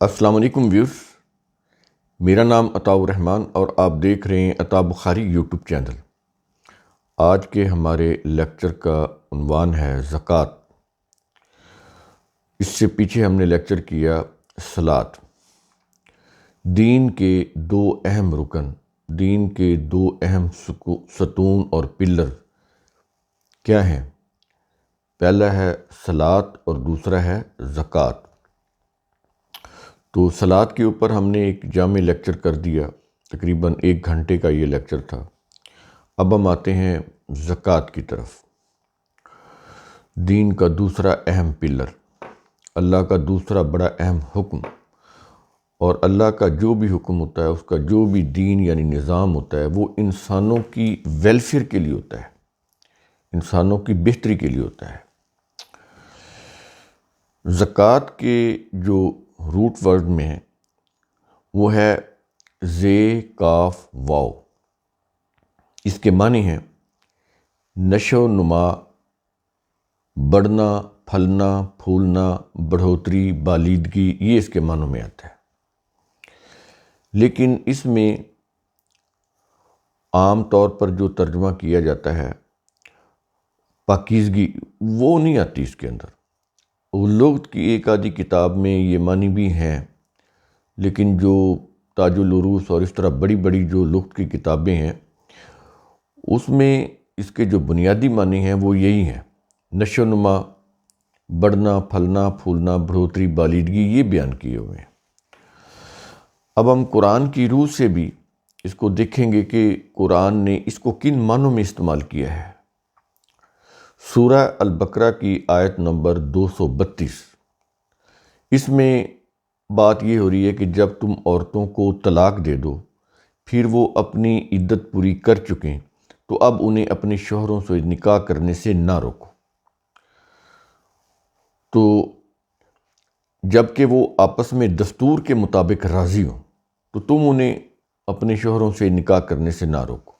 السلام علیکم ویورز، میرا نام عطاء الرحمن اور آپ دیکھ رہے ہیں عطاء بخاری یوٹیوب چینل۔ آج کے ہمارے لیکچر کا عنوان ہے زکوٰۃ۔ اس سے پیچھے ہم نے لیکچر کیا صلاۃ۔ دین کے دو اہم رکن، دین کے دو اہم ستون اور پلر کیا ہیں؟ پہلا ہے صلاۃ اور دوسرا ہے زکوٰۃ۔ تو صلاۃ کے اوپر ہم نے ایک جامع لیکچر کر دیا، تقریباً 1 گھنٹے کا یہ لیکچر تھا۔ اب ہم آتے ہیں زکوٰۃ کی طرف۔ دین کا دوسرا اہم پلر، اللہ کا دوسرا بڑا اہم حکم، اور اللہ کا جو بھی حکم ہوتا ہے، اس کا جو بھی دین یعنی نظام ہوتا ہے، وہ انسانوں کی ویلفیئر کے لیے ہوتا ہے، انسانوں کی بہتری کے لیے ہوتا ہے۔ زکوٰۃ کے جو روٹ ورڈ میں ہے وہ ہے زے کاف واو۔ اس کے معنی ہیں نشو و نما، بڑھنا، پھلنا، پھولنا، بڑھوتری، بالیدگی، یہ اس کے معنوں میں آتا ہے۔ لیکن اس میں عام طور پر جو ترجمہ کیا جاتا ہے پاکیزگی، وہ نہیں آتی اس کے اندر۔ لغت کی ایک آدھی کتاب میں یہ معنی بھی ہیں، لیکن جو تاج العروض اور اس طرح بڑی بڑی جو لغت کی کتابیں ہیں، اس میں اس کے جو بنیادی معنی ہیں وہ یہی ہیں، نشو و نما، بڑھنا، پھلنا، پھولنا، بڑھوتری، بالیدگی، یہ بیان کیے ہوئے ہیں۔ اب ہم قرآن کی روح سے بھی اس کو دیکھیں گے کہ قرآن نے اس کو کن معنوں میں استعمال کیا ہے۔ سورہ البقرہ کی آیت نمبر 232، اس میں بات یہ ہو رہی ہے کہ جب تم عورتوں کو طلاق دے دو، پھر وہ اپنی عدت پوری کر چکیں، تو اب انہیں اپنے شوہروں سے نکاح کرنے سے نہ روکو۔ تو جب کہ وہ آپس میں دستور کے مطابق راضی ہوں، تو تم انہیں اپنے شوہروں سے نکاح کرنے سے نہ روکو۔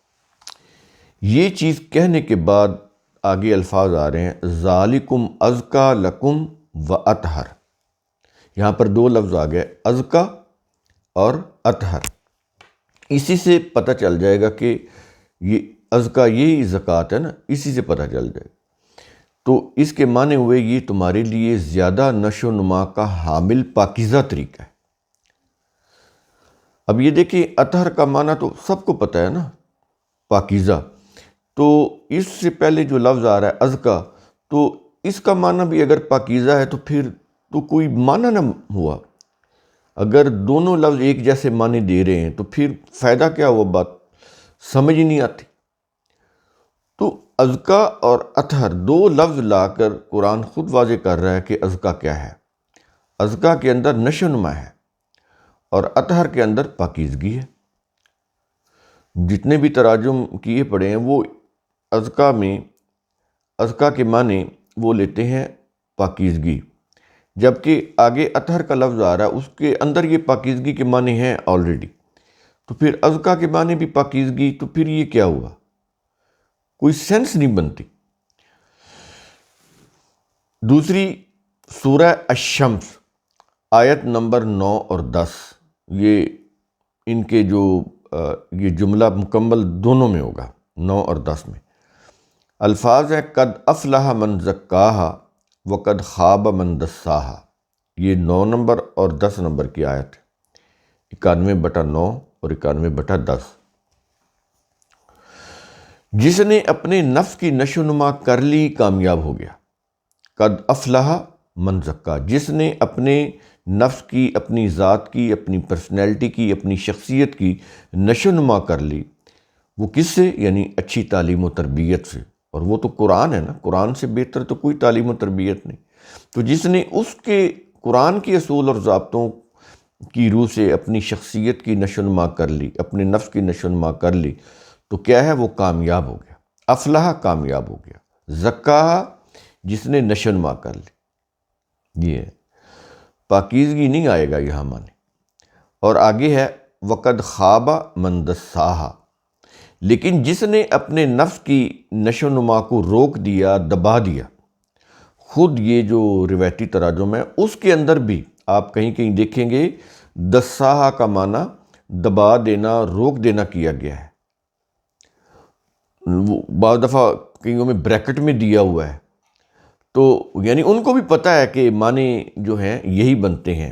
یہ چیز کہنے کے بعد آگے الفاظ آ رہے ہیں، ذالکم ازکیٰ لکم و اطہر۔ یہاں پر 2 لفظ آ گئے، ازکیٰ اور اطہر۔ اسی سے پتہ چل جائے گا کہ یہ ازکیٰ یہی زکوٰۃ ہے نا، اسی سے پتہ چل جائے گا۔ تو اس کے معنی ہوئے یہ تمہارے لیے زیادہ نشو و نما کا حامل پاکیزہ طریقہ ہے۔ اب یہ دیکھیں، اطہر کا معنی تو سب کو پتہ ہے نا، پاکیزہ۔ تو اس سے پہلے جو لفظ آ رہا ہے ازکیٰ، تو اس کا معنی بھی اگر پاکیزہ ہے تو پھر تو کوئی معنی نہ ہوا۔ اگر دونوں لفظ ایک جیسے معنی دے رہے ہیں تو پھر فائدہ کیا ہوا، بات سمجھ ہی نہیں آتی۔ تو ازکیٰ اور اطہر 2 لفظ لا کر قرآن خود واضح کر رہا ہے کہ ازکیٰ کیا ہے۔ ازکیٰ کے اندر نشو و نما ہے اور اطہر کے اندر پاکیزگی ہے۔ جتنے بھی تراجم کیے پڑے ہیں وہ ازکیٰ میں، ازکیٰ کے معنی وہ لیتے ہیں پاکیزگی، جبکہ آگے اطہر کا لفظ آ رہا ہے، اس کے اندر یہ پاکیزگی کے معنی ہیں آلریڈی۔ تو پھر ازکیٰ کے معنی بھی پاکیزگی، تو پھر یہ کیا ہوا؟ کوئی سینس نہیں بنتی۔ دوسری سورہ الشمس آیت نمبر 9 اور 10، یہ ان کے جو یہ جملہ مکمل دونوں میں ہوگا، 9 اور 10 میں الفاظ ہیں، قد افلح من زکاہا وقد خاب من دساہا۔ یہ 9 نمبر اور 10 نمبر کی آیت ہے، 91/9 اور 91/10۔ جس نے اپنے نفس کی نشو و نما کر لی کامیاب ہو گیا۔ قد افلح من زکا، جس نے اپنے نفس کی، اپنی ذات کی، اپنی پرسنالٹی کی، اپنی شخصیت کی نشو و نما کر لی، وہ کس سے؟ یعنی اچھی تعلیم و تربیت سے، اور وہ تو قرآن ہے نا، قرآن سے بہتر تو کوئی تعلیم و تربیت نہیں۔ تو جس نے اس کے قرآن کے اصول اور ضابطوں کی روح سے اپنی شخصیت کی نشو و نما کر لی، اپنے نفس کی نشو و نما کر لی، تو کیا ہے؟ وہ کامیاب ہو گیا۔ افلاح کامیاب ہو گیا، زکا جس نے نشو و نما کر لی، یہ ہے۔ پاکیزگی نہیں آئے گا یہاں معنی۔ اور آگے ہے وقد خواب من دساہا، لیکن جس نے اپنے نفس کی نشو و نما کو روک دیا، دبا دیا، خود یہ جو روایتی تراجم ہے اس کے اندر بھی آپ کہیں کہیں دیکھیں گے دساہا کا معنی دبا دینا، روک دینا کیا گیا ہے، وہ بعض دفعہ کئیوں میں بریکٹ میں دیا ہوا ہے، تو یعنی ان کو بھی پتہ ہے کہ معنی جو ہیں یہی بنتے ہیں،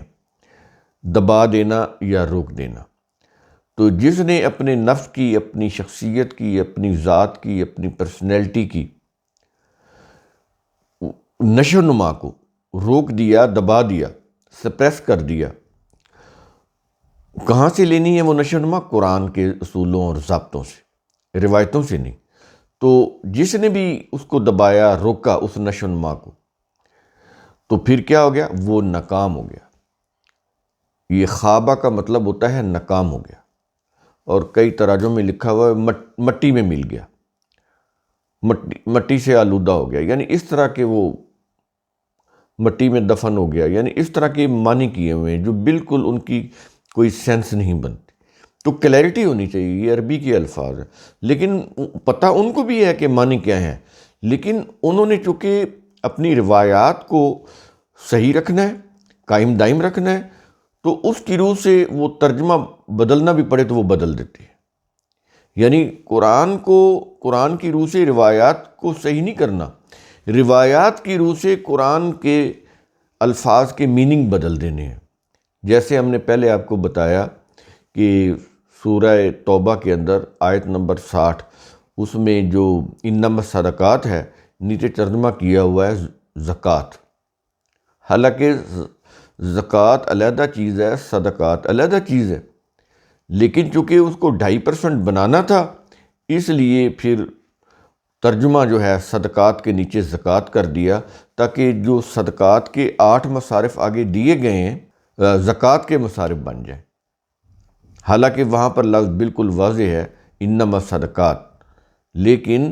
دبا دینا یا روک دینا۔ تو جس نے اپنے نفس کی، اپنی شخصیت کی، اپنی ذات کی، اپنی پرسنالٹی کی نشو و نما کو روک دیا، دبا دیا، سپریس کر دیا، کہاں سے لینی ہے وہ نشو و نما؟ قرآن کے اصولوں اور ضابطوں سے، روایتوں سے نہیں۔ تو جس نے بھی اس کو دبایا، روکا اس نشو و نما کو، تو پھر کیا ہو گیا؟ وہ ناکام ہو گیا۔ یہ خابہ کا مطلب ہوتا ہے ناکام ہو گیا، اور کئی تراجم میں لکھا ہوا ہے مٹی میں مل گیا، مٹی سے آلودہ ہو گیا، یعنی اس طرح کے وہ مٹی میں دفن ہو گیا، یعنی اس طرح کے معنی کیے ہوئے ہیں جو بالکل ان کی کوئی سینس نہیں بنتی۔ تو کلیئرٹی ہونی چاہیے، یہ عربی کے الفاظ ہیں، لیکن پتہ ان کو بھی ہے کہ معنی کیا ہیں، لیکن انہوں نے چونکہ اپنی روایات کو صحیح رکھنا ہے، قائم دائم رکھنا ہے، تو اس کی روح سے وہ ترجمہ بدلنا بھی پڑے تو وہ بدل دیتے ہیں۔ یعنی قرآن کی روح سے روایات کو صحیح نہیں کرنا، روایات کی روح سے قرآن کے الفاظ کے میننگ بدل دینے ہیں۔ جیسے ہم نے پہلے آپ کو بتایا کہ سورہ توبہ کے اندر آیت نمبر 60، اس میں جو انما الصدقات ہے، نیچے ترجمہ کیا ہوا ہے زکوٰۃ، حالانکہ زکوٰۃ علیحدہ چیز ہے، صدقات علیحدہ چیز ہے، لیکن چونکہ اس کو 2.5% بنانا تھا، اس لیے پھر ترجمہ جو ہے صدقات کے نیچے زکوٰۃ کر دیا، تاکہ جو صدقات کے 8 مصارف آگے دیے گئے ہیں زکوٰۃ کے مصارف بن جائیں۔ حالانکہ وہاں پر لفظ بالکل واضح ہے انما الصدقات، لیکن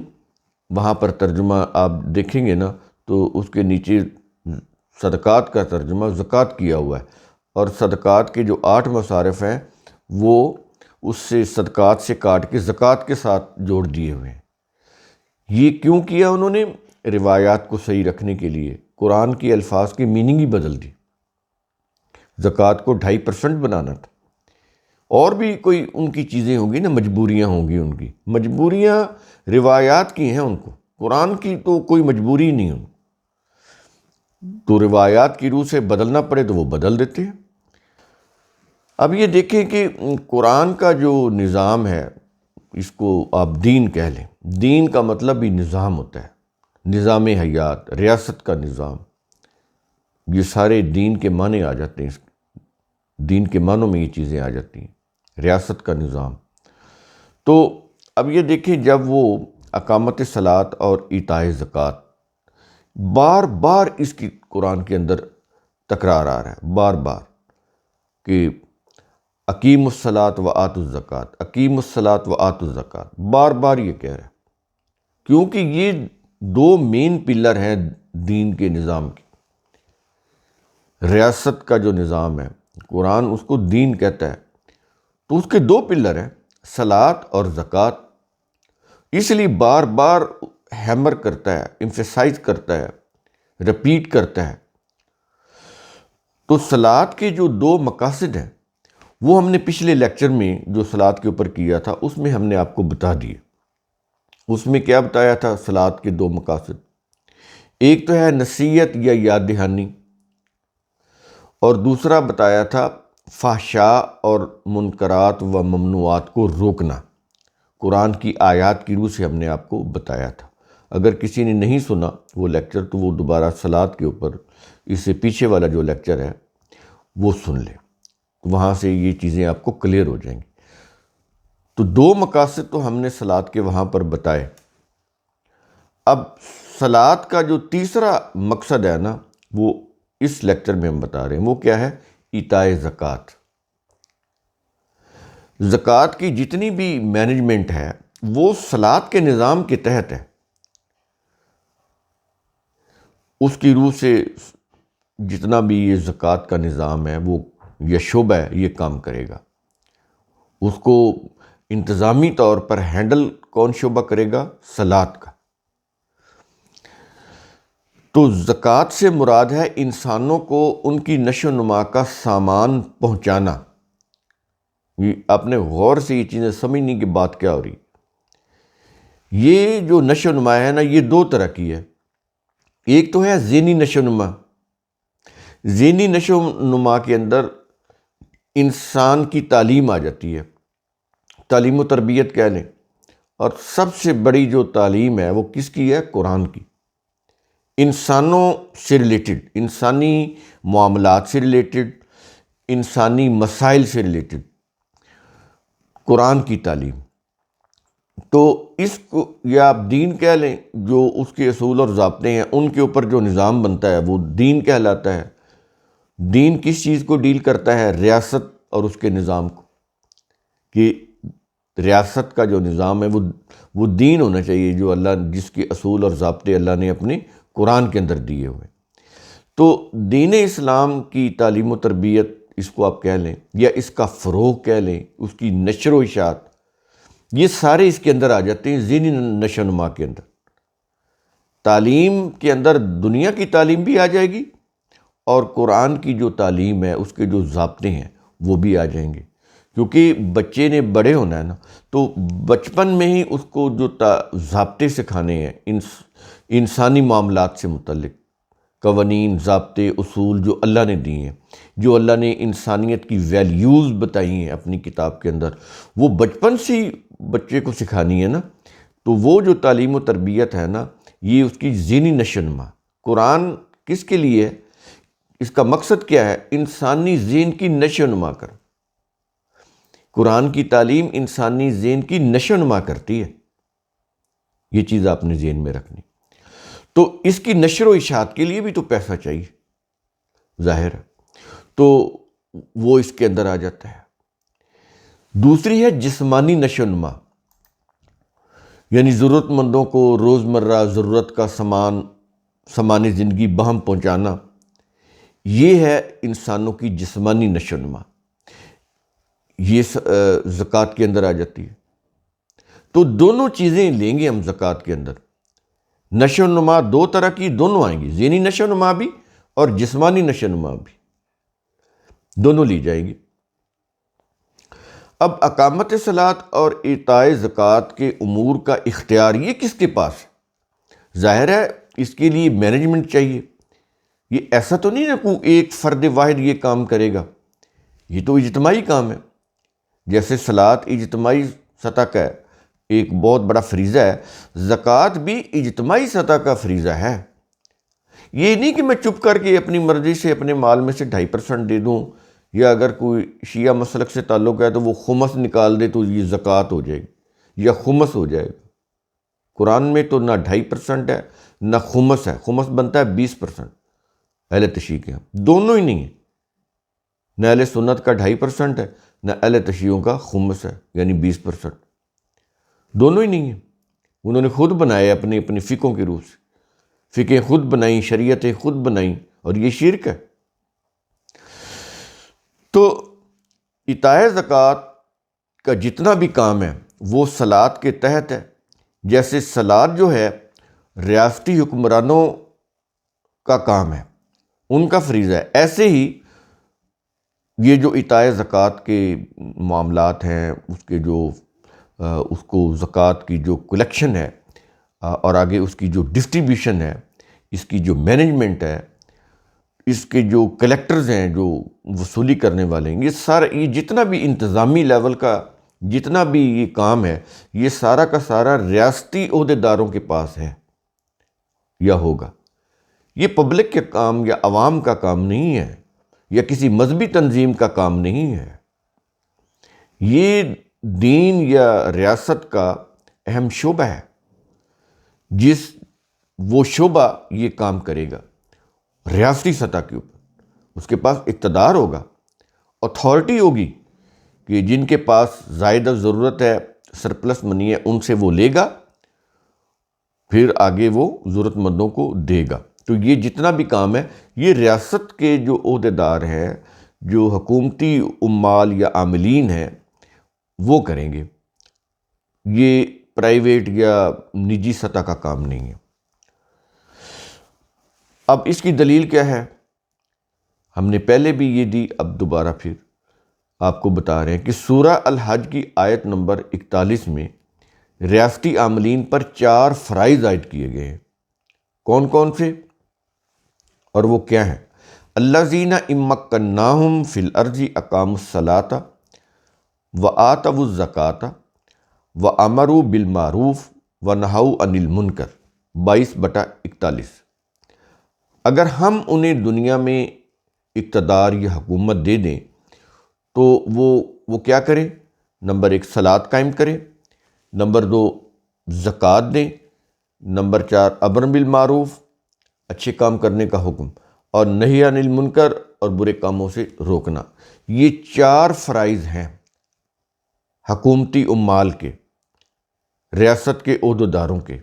وہاں پر ترجمہ آپ دیکھیں گے نا تو اس کے نیچے صدقات کا ترجمہ زکوٰۃ کیا ہوا ہے، اور صدقات کے جو 8 مصارف ہیں وہ اس سے صدقات سے کاٹ کے زکوٰۃ کے ساتھ جوڑ دیے ہوئے ہیں۔ یہ کیوں کیا انہوں نے؟ روایات کو صحیح رکھنے کے لیے قرآن کے الفاظ کی میننگ ہی بدل دی، زکوٰۃ کو 2.5% بنانا تھا۔ اور بھی کوئی ان کی چیزیں ہوں گی نا، مجبوریاں ہوں گی، ان کی مجبوریاں روایات کی ہیں، ان کو قرآن کی تو کوئی مجبوری نہیں ان کو، تو روایات کی روح سے بدلنا پڑے تو وہ بدل دیتے ہیں۔ اب یہ دیکھیں کہ قرآن کا جو نظام ہے، اس کو آپ دین کہہ لیں، دین کا مطلب بھی نظام ہوتا ہے، نظام حیات، ریاست کا نظام، یہ سارے دین کے معنی آ جاتے ہیں، دین کے معنوں میں یہ چیزیں آ جاتی ہیں، ریاست کا نظام۔ تو اب یہ دیکھیں جب وہ اقامت صلاۃ اور ایتاء زکوٰۃ، بار بار اس کی قرآن کے اندر تکرار آ رہا ہے، بار بار، کہ اقیموا الصلاۃ و آتوا الزکوٰۃ، اقیموا الصلاۃ و آتوا الزکوٰۃ، بار بار یہ کہہ رہا ہے، کیونکہ یہ 2 مین پلر ہیں دین کے نظام کی۔ ریاست کا جو نظام ہے، قرآن اس کو دین کہتا ہے، تو اس کے 2 پلر ہیں، صلاۃ اور زکوٰۃ، اس لیے بار بار ہیمر کرتا ہے، ایمفیسائز کرتا ہے، رپیٹ کرتا ہے۔ تو صلاۃ کے جو 2 مقاصد ہیں وہ ہم نے پچھلے لیکچر میں جو صلاۃ کے اوپر کیا تھا اس میں ہم نے آپ کو بتا دیے۔ اس میں کیا بتایا تھا؟ صلاۃ کے 2 مقاصد، ایک تو ہے نصیحت یا یاد دہانی، اور دوسرا بتایا تھا فحشاء اور منکرات و ممنوعات کو روکنا۔ قرآن کی آیات کی روح سے ہم نے آپ کو بتایا تھا۔ اگر کسی نے نہیں سنا وہ لیکچر تو وہ دوبارہ صلاۃ کے اوپر، اس سے پیچھے والا جو لیکچر ہے وہ سن لیں، وہاں سے یہ چیزیں آپ کو کلیئر ہو جائیں گی۔ تو 2 مقاصد تو ہم نے صلاۃ کے وہاں پر بتائے۔ اب صلاۃ کا جو تیسرا مقصد ہے نا، وہ اس لیکچر میں ہم بتا رہے ہیں، وہ کیا ہے؟ ایتاء زکوٰۃ۔ زکوٰۃ کی جتنی بھی مینجمنٹ ہے وہ صلاۃ کے نظام کے تحت ہے، اس کی روح سے جتنا بھی یہ زکوٰۃ کا نظام ہے وہ یہ شعبہ ہے، یہ کام کرے گا۔ اس کو انتظامی طور پر ہینڈل کون شعبہ کرے گا؟ صلاۃ کا۔ تو زکوٰۃ سے مراد ہے انسانوں کو ان کی نشو و نما کا سامان پہنچانا۔ یہ آپ نے غور سے یہ چیزیں سمجھنے کی بات کیا ہو رہی۔ یہ جو نشو و نما ہے نا، یہ دو طرح کی ہے۔ ایک تو ہے ذہنی نشو و نما۔ ذہنی نشو و نما کے اندر انسان کی تعلیم آ جاتی ہے، تعلیم و تربیت کہہ لیں، اور سب سے بڑی جو تعلیم ہے وہ کس کی ہے؟ قرآن کی۔ انسانوں سے ریلیٹڈ، انسانی معاملات سے ریلیٹڈ، انسانی مسائل سے ریلیٹڈ قرآن کی تعلیم۔ تو اس کو یا آپ دین کہہ لیں، جو اس کے اصول اور ضابطے ہیں ان کے اوپر جو نظام بنتا ہے وہ دین کہلاتا ہے۔ دین کس چیز کو ڈیل کرتا ہے؟ ریاست اور اس کے نظام کو، کہ ریاست کا جو نظام ہے وہ دین ہونا چاہیے، جو اللہ، جس کے اصول اور ضابطے اللہ نے اپنے قرآن کے اندر دیے ہوئے۔ تو دین اسلام کی تعلیم و تربیت اس کو آپ کہہ لیں، یا اس کا فروغ کہہ لیں، اس کی نشر و اشاعت، یہ سارے اس کے اندر آ جاتے ہیں ذہنی نشو و نما کے اندر۔ تعلیم کے اندر دنیا کی تعلیم بھی آ جائے گی، اور قرآن کی جو تعلیم ہے اس کے جو ضابطے ہیں وہ بھی آ جائیں گے، کیونکہ بچے نے بڑے ہونا ہے نا، تو بچپن میں ہی اس کو جو ضابطے سکھانے ہیں انسانی معاملات سے متعلق، قوانین، ضابطے، اصول جو اللہ نے دیے ہیں، جو اللہ نے انسانیت کی ویلیوز بتائی ہیں اپنی کتاب کے اندر، وہ بچپن سے ہی بچے کو سکھانی ہے نا۔ تو وہ جو تعلیم و تربیت ہے نا، یہ اس کی ذہنی نشو و نما۔ قرآن کس کے لیے ہے؟ اس کا مقصد کیا ہے؟ انسانی ذہن کی نشو و نما کر۔ قرآن کی تعلیم انسانی ذہن کی نشو و نما کرتی ہے، یہ چیز آپ نے ذہن میں رکھنی۔ تو اس کی نشر و اشاعت کے لیے بھی تو پیسہ چاہیے، ظاہر ہے، تو وہ اس کے اندر آ جاتا ہے۔ دوسری ہے جسمانی نشو و نما، یعنی ضرورت مندوں کو روزمرہ ضرورت کا سامان زندگی باہم پہنچانا، یہ ہے انسانوں کی جسمانی نشو و نما، یہ زکوٰۃ کے اندر آ جاتی ہے۔ تو دونوں چیزیں لیں گے ہم زکوٰۃ کے اندر۔ نشو و نما دو طرح کی، دونوں آئیں گی، ذہنی نشو و نما بھی اور جسمانی نشو و نما بھی، دونوں لی جائیں گی۔ اب اقامت صلاۃ اور اعطاء زکوٰۃ کے امور کا اختیار یہ کس کے پاس ہے؟ ظاہر ہے اس کے لیے مینجمنٹ چاہیے۔ یہ ایسا تو نہیں ہے کوئی ایک فرد واحد یہ کام کرے گا، یہ تو اجتماعی کام ہے۔ جیسے صلاۃ اجتماعی سطح کا ہے، ایک بہت بڑا فریضہ ہے، زکوٰۃ بھی اجتماعی سطح کا فریضہ ہے۔ یہ نہیں کہ میں چپ کر کے اپنی مرضی سے اپنے مال میں سے 2.5% دے دوں، یا اگر کوئی شیعہ مسلک سے تعلق ہے تو وہ خمس نکال دے تو یہ زکوٰۃ ہو جائے گی یا خمس ہو جائے گا۔ قرآن میں تو نہ 2.5% ہے نہ خمس ہے، خمس بنتا ہے 20% اہل تشیع کے ہاں، دونوں ہی نہیں ہیں، نہ اہل سنت کا 2.5% ہے نہ اہل تشیعوں کا خمس ہے یعنی 20%، دونوں ہی نہیں ہیں۔ انہوں نے خود بنائے اپنے فقہوں کے روح سے، فقہیں خود بنائیں، شریعتیں خود بنائیں، اور یہ شرک ہے۔ تو اعطاء زکوٰۃ کا جتنا بھی کام ہے وہ صلاۃ کے تحت ہے۔ جیسے صلاۃ جو ہے ریاستی حکمرانوں کا کام ہے، ان کا فریضہ ہے، ایسے ہی یہ جو اعطاء زکوٰۃ کے معاملات ہیں، اس کو زکوٰۃ کی جو کلیکشن ہے اور آگے اس کی جو ڈسٹریبیوشن ہے، اس کی جو مینجمنٹ ہے، اس کے جو کلیکٹرز ہیں، جو وصولی کرنے والے ہیں، یہ جتنا بھی انتظامی لیول کا جتنا بھی یہ کام ہے، یہ سارا کا سارا ریاستی عہدیداروں کے پاس ہے یا ہوگا۔ یہ پبلک کے کام یا عوام کا کام نہیں ہے، یا کسی مذہبی تنظیم کا کام نہیں ہے۔ یہ دین یا ریاست کا اہم شعبہ ہے، وہ شعبہ یہ کام کرے گا ریاستی سطح کے اوپر، اس کے پاس اقتدار ہوگا، اتھارٹی ہوگی، کہ جن کے پاس زائدہ ضرورت ہے، سرپلس منی ہے، ان سے وہ لے گا، پھر آگے وہ ضرورت مندوں کو دے گا۔ تو یہ جتنا بھی کام ہے یہ ریاست کے جو عہدیدار ہیں، جو حکومتی عمال یا عاملین ہیں، وہ کریں گے، یہ پرائیویٹ یا نجی سطح کا کام نہیں ہے۔ اب اس کی دلیل کیا ہے؟ ہم نے پہلے بھی یہ دی، اب دوبارہ پھر آپ کو بتا رہے ہیں کہ سورہ الحج کی آیت نمبر 41 میں ریاستی عاملین پر 4 فرائض عائد کیے گئے ہیں۔ کون کون سے؟ اور وہ کیا ہیں؟ الذین امکناہم فی الارض اقاموا الصلاۃ وآتوا الزکاۃ وامروا بالمعروف ونہوا عن المنکر، 22/41۔ اگر ہم انہیں دنیا میں اقتدار یا حکومت دے دیں تو وہ کیا کریں؟ نمبر 1 صلاۃ قائم کریں، نمبر 2 زکوٰۃ دیں، نمبر 4 امر بالمعروف، اچھے کام کرنے کا حکم، اور نہی عن المنکر، اور برے کاموں سے روکنا۔ یہ 4 فرائض ہیں حکومتی عمال کے، ریاست کے عہدیداروں کے۔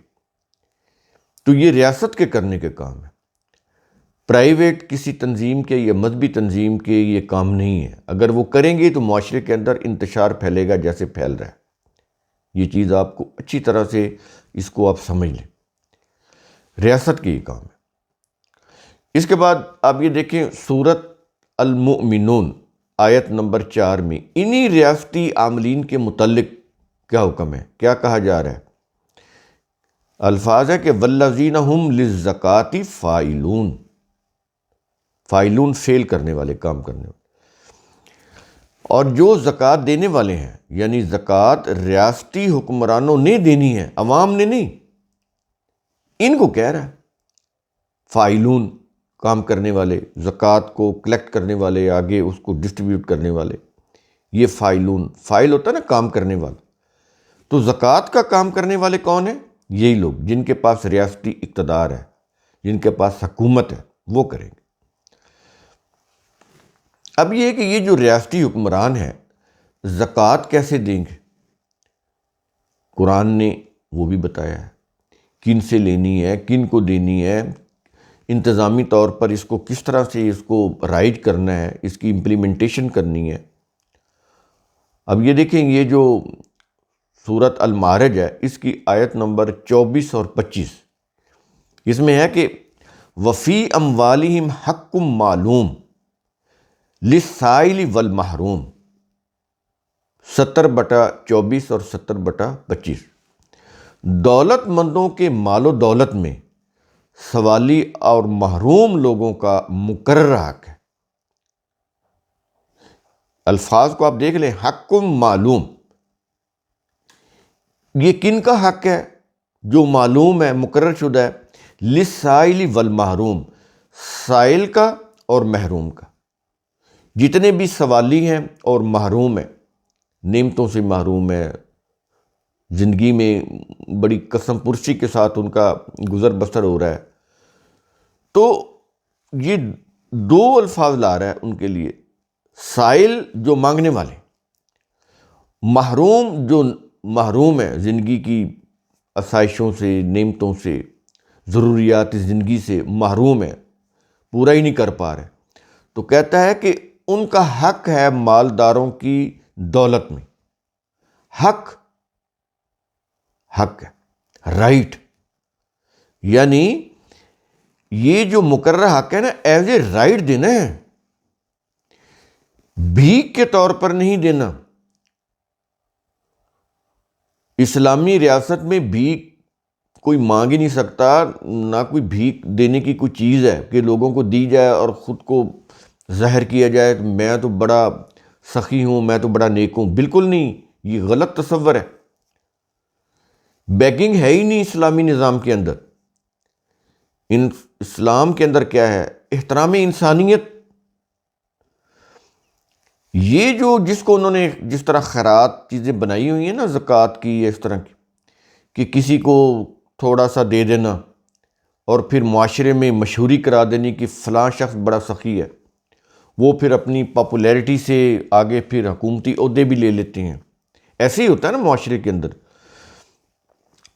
تو یہ ریاست کے کرنے کے کام ہیں، پرائیویٹ کسی تنظیم کے یا مذہبی تنظیم کے یہ کام نہیں ہے۔ اگر وہ کریں گے تو معاشرے کے اندر انتشار پھیلے گا جیسے پھیل رہا ہے۔ یہ چیز آپ کو اچھی طرح سے اس کو آپ سمجھ لیں، ریاست کے یہ کام ہے۔ اس کے بعد آپ یہ دیکھیں سورۃ المؤمنون آیت نمبر 4 میں انہی ریاستی عاملین کے متعلق کیا حکم ہے، کیا کہا جا رہا ہے؟ الفاظ ہے کہ والذین ہم للزکاۃ فاعلون، فاعلون فعل کرنے والے، کام کرنے والے، اور جو زکوٰۃ دینے والے ہیں، یعنی زکوٰۃ ریاستی حکمرانوں نے دینی ہے، عوام نے نہیں، ان کو کہہ رہا ہے فاعلون، کام کرنے والے، زکوٰۃ کو کلیکٹ کرنے والے، آگے اس کو ڈسٹریبیوٹ کرنے والے، یہ فاعلون، فاعل ہوتا ہے نا کام کرنے والا۔ تو زکوٰۃ کا کام کرنے والے کون ہیں؟ یہی لوگ جن کے پاس ریاستی اقتدار ہے، جن کے پاس حکومت ہے، وہ کریں گے۔ اب یہ ہے کہ یہ جو ریاستی حکمران ہیں زکوٰۃ کیسے دیں گے؟ قرآن نے وہ بھی بتایا ہے، کن سے لینی ہے، کن کو دینی ہے، انتظامی طور پر اس کو کس طرح سے اس کو رائج کرنا ہے، اس کی امپلیمنٹیشن کرنی ہے۔ اب یہ دیکھیں یہ جو سورۃ المعارج ہے اس کی آیت نمبر 24 اور 25، اس میں ہے کہ وفی اموالہم حق معلوم للسائل والمحروم، 70/24 اور 70/25۔ دولت مندوں کے مال و دولت میں سوالی اور محروم لوگوں کا مقررہ حق ہے۔ الفاظ کو آپ دیکھ لیں، حق معلوم، یہ کن کا حق ہے؟ جو معلوم ہے، مقرر شدہ ہے، للسائل والمحروم، سائل کا اور محروم کا۔ جتنے بھی سوالی ہیں اور محروم ہیں، نعمتوں سے محروم ہیں، زندگی میں بڑی قسم پرسی کے ساتھ ان کا گزر بسر ہو رہا ہے، تو یہ 2 الفاظ لا رہا ہے ان کے لیے، سائل جو مانگنے والے، محروم جو محروم ہے زندگی کی آسائشوں سے، نعمتوں سے، ضروریات زندگی سے محروم ہے، پورا ہی نہیں کر پا رہے، تو کہتا ہے کہ ان کا حق ہے مالداروں کی دولت میں، حق ہے، رائٹ، یعنی یہ جو مقررہ حق ہے نا، ایز اے رائٹ دینا ہے، بھیک کے طور پر نہیں دینا۔ اسلامی ریاست میں بھیک کوئی مانگ ہی نہیں سکتا، نہ کوئی بھیک دینے کی کوئی چیز ہے کہ لوگوں کو دی جائے اور خود کو ظاہر کیا جائے کہ میں تو بڑا سخی ہوں، میں تو بڑا نیک ہوں۔ بالکل نہیں، یہ غلط تصور ہے۔ بیگنگ ہے ہی نہیں اسلامی نظام کے اندر۔ اسلام کے اندر کیا ہے؟ احترام انسانیت۔ یہ جو جس کو انہوں نے جس طرح خیرات چیزیں بنائی ہوئی ہیں نا، زکوٰۃ کی یا اس طرح کی، کہ کسی کو تھوڑا سا دے دینا اور پھر معاشرے میں مشہوری کرا دینی کہ فلاں شخص بڑا سخی ہے، وہ پھر اپنی پاپولیرٹی سے آگے پھر حکومتی عہدے بھی لے لیتے ہیں۔ ایسے ہی ہوتا ہے نا معاشرے کے اندر۔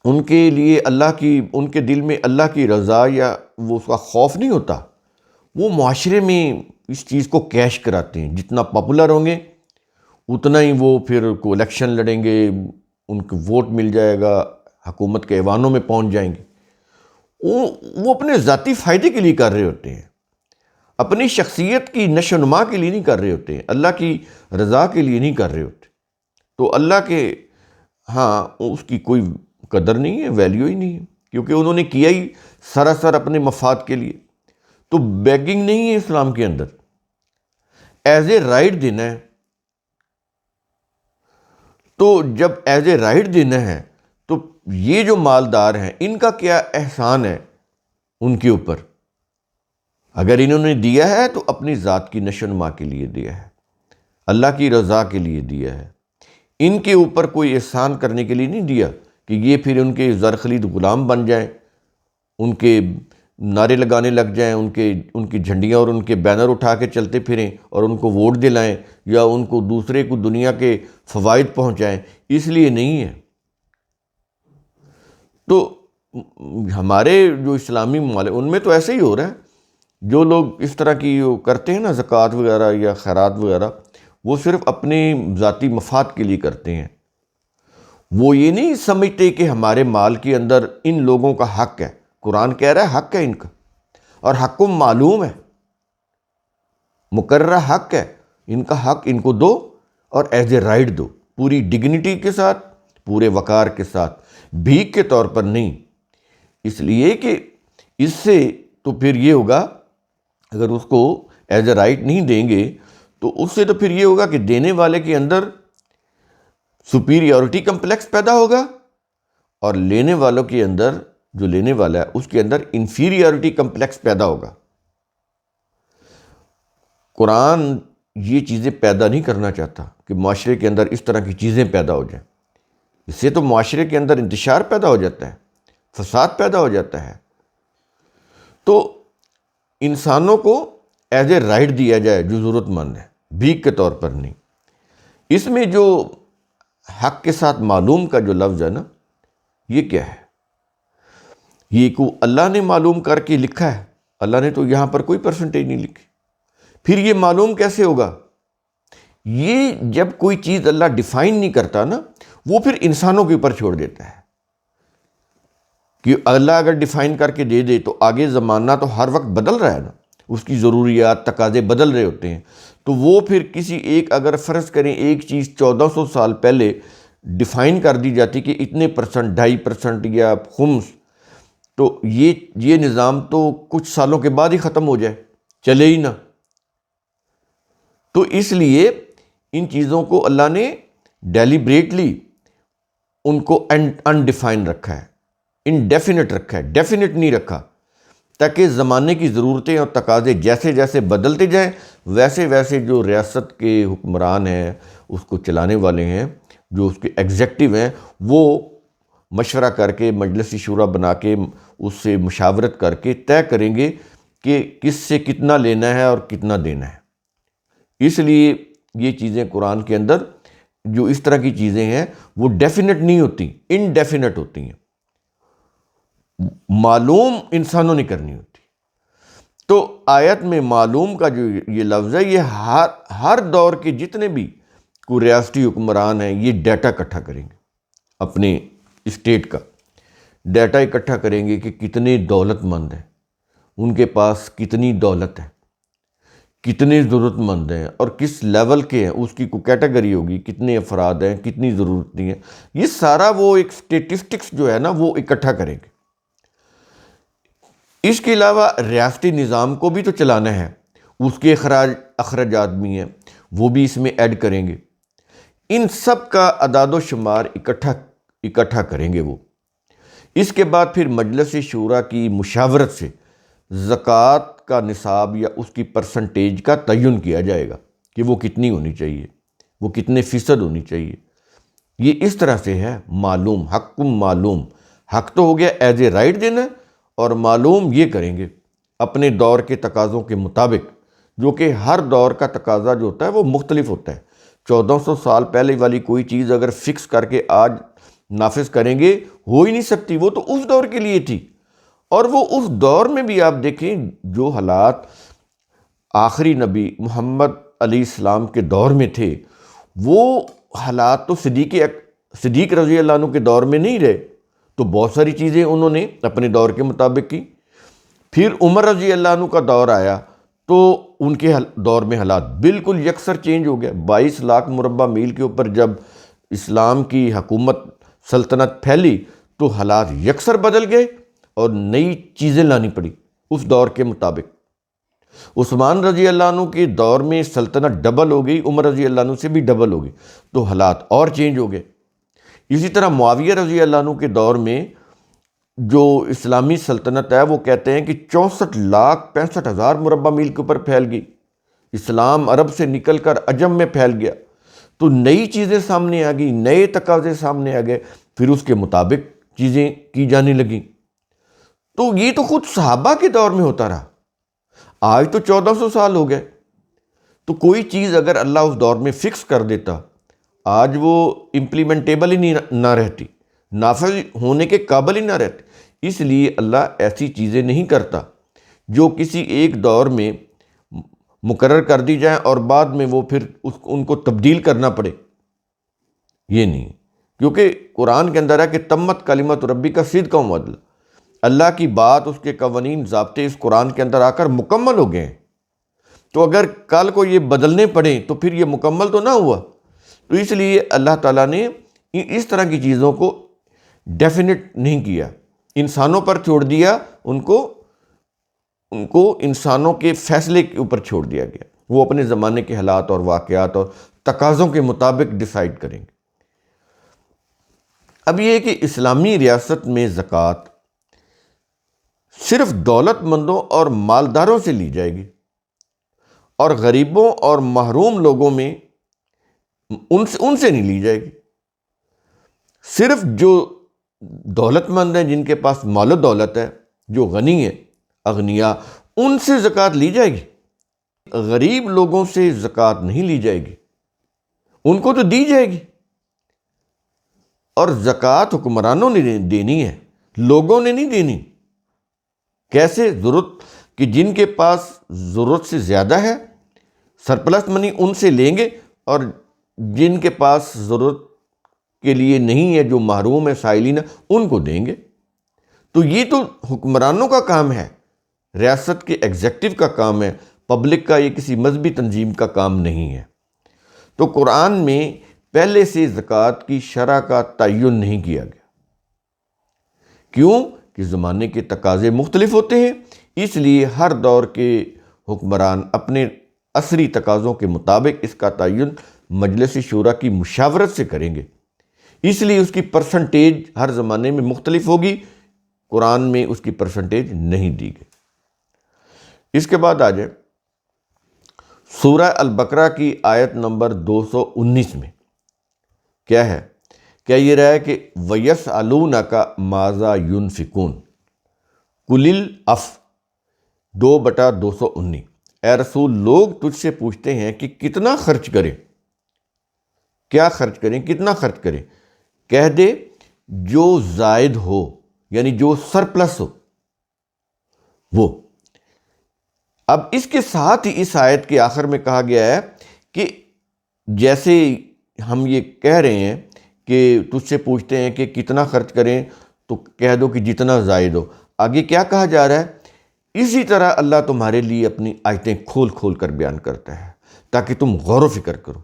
ان کے لیے ان کے دل میں اللہ کی رضا یا وہ اس کا خوف نہیں ہوتا، وہ معاشرے میں اس چیز کو کیش کراتے ہیں۔ جتنا پاپولر ہوں گے اتنا ہی وہ پھر کو الیکشن لڑیں گے، ان کو ووٹ مل جائے گا، حکومت کے ایوانوں میں پہنچ جائیں گے۔ وہ اپنے ذاتی فائدے کے لیے کر رہے ہوتے ہیں، اپنی شخصیت کی نشو و نما کے لیے نہیں کر رہے ہوتے ہیں، اللہ کی رضا کے لیے نہیں کر رہے ہوتے. تو اللہ کے ہاں اس کی کوئی قدر نہیں ہے، ویلیو ہی نہیں ہے، کیونکہ انہوں نے کیا ہی سراسر اپنے مفاد کے لیے. تو بیگنگ نہیں ہے اسلام کے اندر، ایز اے رائٹ دینا ہے. تو جب ایز اے رائٹ دینا ہے تو یہ جو مالدار ہیں ان کا کیا احسان ہے ان کے اوپر؟ اگر انہوں نے دیا ہے تو اپنی ذات کی نشو و نما کے لیے دیا ہے، اللہ کی رضا کے لیے دیا ہے. ان کے اوپر کوئی احسان کرنے کے لیے نہیں دیا کہ یہ پھر ان کے زرخلید غلام بن جائیں، ان کے نعرے لگانے لگ جائیں، ان کی جھنڈیاں اور ان کے بینر اٹھا کے چلتے پھریں اور ان کو ووٹ دلائیں یا ان کو دوسرے کو دنیا کے فوائد پہنچائیں. اس لیے نہیں ہے. تو ہمارے جو اسلامی ممالک ان میں تو ایسے ہی ہو رہا ہے. جو لوگ اس طرح کی کرتے ہیں نا زکوٰۃ وغیرہ یا خیرات وغیرہ، وہ صرف اپنے ذاتی مفاد کے لیے کرتے ہیں. وہ یہ نہیں سمجھتے کہ ہمارے مال کے اندر ان لوگوں کا حق ہے. قرآن کہہ رہا ہے حق ہے ان کا، اور حق کو معلوم ہے، مقررہ حق ہے. ان کا حق ان کو دو اور ایز اے رائٹ دو، پوری ڈگنیٹی کے ساتھ، پورے وقار کے ساتھ، بھیک کے طور پر نہیں. اس لیے کہ اس سے تو پھر یہ ہوگا، اگر اس کو ایز اے رائٹ نہیں دیں گے تو اس سے تو پھر یہ ہوگا کہ دینے والے کے اندر سپیریورٹی کمپلیکس پیدا ہوگا، اور لینے والوں کے اندر، جو لینے والا ہے اس کے اندر انفیریورٹی کمپلیکس پیدا ہوگا. قرآن یہ چیزیں پیدا نہیں کرنا چاہتا کہ معاشرے کے اندر اس طرح کی چیزیں پیدا ہو جائیں. اس سے تو معاشرے کے اندر انتشار پیدا ہو جاتا ہے، فساد پیدا ہو جاتا ہے. تو انسانوں کو ایز اے رائٹ دیا جائے جو ضرورت مند ہے، بھیک کے طور پر نہیں. اس میں جو حق کے ساتھ معلوم کا جو لفظ ہے نا، یہ کیا ہے؟ یہ کو اللہ نے معلوم کر کے لکھا ہے. اللہ نے تو یہاں پر کوئی پرسنٹیج نہیں لکھی. پھر یہ معلوم کیسے ہوگا؟ یہ جب کوئی چیز اللہ ڈیفائن نہیں کرتا نا، وہ پھر انسانوں کے اوپر چھوڑ دیتا ہے. کہ اللہ اگر ڈیفائن کر کے دے دے تو آگے زمانہ تو ہر وقت بدل رہا ہے نا، اس کی ضروریات تقاضے بدل رہے ہوتے ہیں. تو وہ پھر کسی ایک، اگر فرض کریں ایک چیز 1400 سال پہلے ڈیفائن کر دی جاتی کہ اتنے پرسنٹ، 2.5% یا خمس، تو یہ نظام تو کچھ سالوں کے بعد ہی ختم ہو جائے، چلے ہی نہ. تو اس لیے ان چیزوں کو اللہ نے ڈیلیبریٹلی ان کو انڈیفائن رکھا ہے، انڈیفینٹ رکھا ہے، ڈیفینٹ نہیں رکھا، تاکہ زمانے کی ضرورتیں اور تقاضے جیسے جیسے بدلتے جائیں ویسے ویسے جو ریاست کے حکمران ہیں، اس کو چلانے والے ہیں، جو اس کے ایگزیکٹو ہیں، وہ مشورہ کر کے مجلس شورا بنا کے اس سے مشاورت کر کے طے کریں گے کہ کس سے کتنا لینا ہے اور کتنا دینا ہے. اس لیے یہ چیزیں قرآن کے اندر جو اس طرح کی چیزیں ہیں وہ ڈیفینٹ نہیں ہوتی، انڈیفینٹ ہوتی ہیں، معلوم انسانوں نے کرنی ہوتی. تو آیت میں معلوم کا جو یہ لفظ ہے، یہ ہر دور کے جتنے بھی کوئی ریاستی حکمران ہیں یہ ڈیٹا اکٹھا کریں گے، اپنے اسٹیٹ کا ڈیٹا اکٹھا کریں گے کہ کتنے دولت مند ہیں، ان کے پاس کتنی دولت ہے، کتنے ضرورت مند ہیں اور کس لیول کے ہیں، اس کی کوئی کیٹیگری ہوگی، کتنے افراد ہیں، کتنی ضرورتیں ہیں. یہ سارا وہ ایک اسٹیٹسٹکس جو ہے نا وہ اکٹھا کریں گے. اس کے علاوہ ریاستی نظام کو بھی تو چلانا ہے، اس کے اخراجات بھی ہیں، وہ بھی اس میں ایڈ کریں گے. ان سب کا اعداد و شمار اکٹھا کریں گے وہ. اس کے بعد پھر مجلس شورا کی مشاورت سے زکوٰۃ کا نصاب یا اس کی پرسنٹیج کا تعین کیا جائے گا کہ وہ کتنی ہونی چاہیے، وہ کتنے فیصد ہونی چاہیے. یہ اس طرح سے ہے معلوم، حق معلوم. حق تو ہو گیا ایز اے رائٹ دینا، اور معلوم یہ کریں گے اپنے دور کے تقاضوں کے مطابق، جو کہ ہر دور کا تقاضا جو ہوتا ہے وہ مختلف ہوتا ہے. 1400 سال پہلے والی کوئی چیز اگر فکس کر کے آج نافذ کریں گے ہو ہی نہیں سکتی، وہ تو اس دور کے لیے تھی. اور وہ اس دور میں بھی آپ دیکھیں جو حالات آخری نبی محمد علیہ السلام کے دور میں تھے، وہ حالات تو صدیق رضی اللہ عنہ کے دور میں نہیں رہے. تو بہت ساری چیزیں انہوں نے اپنے دور کے مطابق کی۔ پھر عمر رضی اللہ عنہ کا دور آیا تو ان کے دور میں حالات بالکل یکسر چینج ہو گیا۔ 22 لاکھ مربع میل کے اوپر جب اسلام کی حکومت سلطنت پھیلی تو حالات یکسر بدل گئے اور نئی چیزیں لانی پڑی اس دور کے مطابق۔ عثمان رضی اللہ عنہ کے دور میں سلطنت ڈبل ہو گئی، عمر رضی اللہ عنہ سے بھی ڈبل ہو گئی، تو حالات اور چینج ہو گئے۔ اسی طرح معاویہ رضی اللہ عنہ کے دور میں جو اسلامی سلطنت ہے وہ کہتے ہیں کہ 64,65,000 مربع میل کے اوپر پھیل گئی، اسلام عرب سے نکل کر عجم میں پھیل گیا، تو نئی چیزیں سامنے آ گئی، نئے تقاضے سامنے آ گئے، پھر اس کے مطابق چیزیں کی جانے لگیں۔ تو یہ تو خود صحابہ کے دور میں ہوتا رہا، آج تو 1400 سال ہو گئے۔ تو کوئی چیز اگر اللہ اس دور میں فکس کر دیتا، آج وہ امپلیمنٹیبل ہی نہ رہتی، نافذ ہونے کے قابل ہی نہ رہتی۔ اس لیے اللہ ایسی چیزیں نہیں کرتا جو کسی ایک دور میں مقرر کر دی جائیں اور بعد میں وہ پھر ان کو تبدیل کرنا پڑے، یہ نہیں، کیونکہ قرآن کے اندر ہے کہ تمت کلمت ربی کا صدقا و عدلا، اللہ کی بات، اس کے قوانین ضابطے اس قرآن کے اندر آ کر مکمل ہو گئے ہیں۔ تو اگر کل کو یہ بدلنے پڑیں تو پھر یہ مکمل تو نہ ہوا۔ تو اس لیے اللہ تعالیٰ نے اس طرح کی چیزوں کو ڈیفینٹ نہیں کیا، انسانوں پر چھوڑ دیا، ان کو انسانوں کے فیصلے کے اوپر چھوڑ دیا گیا، وہ اپنے زمانے کے حالات اور واقعات اور تقاضوں کے مطابق ڈیسائیڈ کریں گے۔ اب یہ ہے کہ اسلامی ریاست میں زکوٰۃ صرف دولت مندوں اور مالداروں سے لی جائے گی، اور غریبوں اور محروم لوگوں میں ان سے نہیں لی جائے گی۔ صرف جو دولت مند ہیں، جن کے پاس مال و دولت ہے، جو غنی ہیں، اغنیاء، ان سے زکوٰۃ لی جائے گی۔ غریب لوگوں سے زکوٰۃ نہیں لی جائے گی، ان کو تو دی جائے گی۔ اور زکوٰۃ حکمرانوں نے دینی ہے، لوگوں نے نہیں دینی۔ کیسے؟ ضرورت کہ جن کے پاس ضرورت سے زیادہ ہے، سرپلس منی، ان سے لیں گے، اور جن کے پاس ضرورت کے لیے نہیں ہے، جو محروم ہے، سائلین ہے، ان کو دیں گے۔ تو یہ تو حکمرانوں کا کام ہے، ریاست کے ایگزیکٹو کا کام ہے، پبلک کا، یہ کسی مذہبی تنظیم کا کام نہیں ہے۔ تو قرآن میں پہلے سے زکوٰۃ کی شرح کا تعین نہیں کیا گیا۔ کیوں؟ کہ زمانے کے تقاضے مختلف ہوتے ہیں، اس لیے ہر دور کے حکمران اپنے عصری تقاضوں کے مطابق اس کا تعین مجلس شورا کی مشاورت سے کریں گے، اس لیے اس کی پرسنٹیج ہر زمانے میں مختلف ہوگی، قرآن میں اس کی پرسنٹیج نہیں دی گئی۔ اس کے بعد آ جائے سورہ البقرہ کی آیت نمبر 219 میں کیا ہے؟ کیا یہ رہا ہے کہ وَيَسْأَلُونَكَ مَاذَا يُنْفِقُونَ قُلِ الْعَفْوَ 2/219، اے رسول، لوگ تجھ سے پوچھتے ہیں کہ کتنا خرچ کریں، کیا خرچ کریں، کتنا خرچ کریں؟ کہہ دے جو زائد ہو، یعنی جو سرپلس ہو وہ۔ اب اس کے ساتھ ہی اس آیت کے آخر میں کہا گیا ہے کہ جیسے ہم یہ کہہ رہے ہیں کہ تجھ سے پوچھتے ہیں کہ کتنا خرچ کریں، تو کہہ دو کہ جتنا زائد ہو۔ آگے کیا کہا جا رہا ہے؟ اسی طرح اللہ تمہارے لیے اپنی آیتیں کھول کھول کر بیان کرتا ہے تاکہ تم غور و فکر کرو۔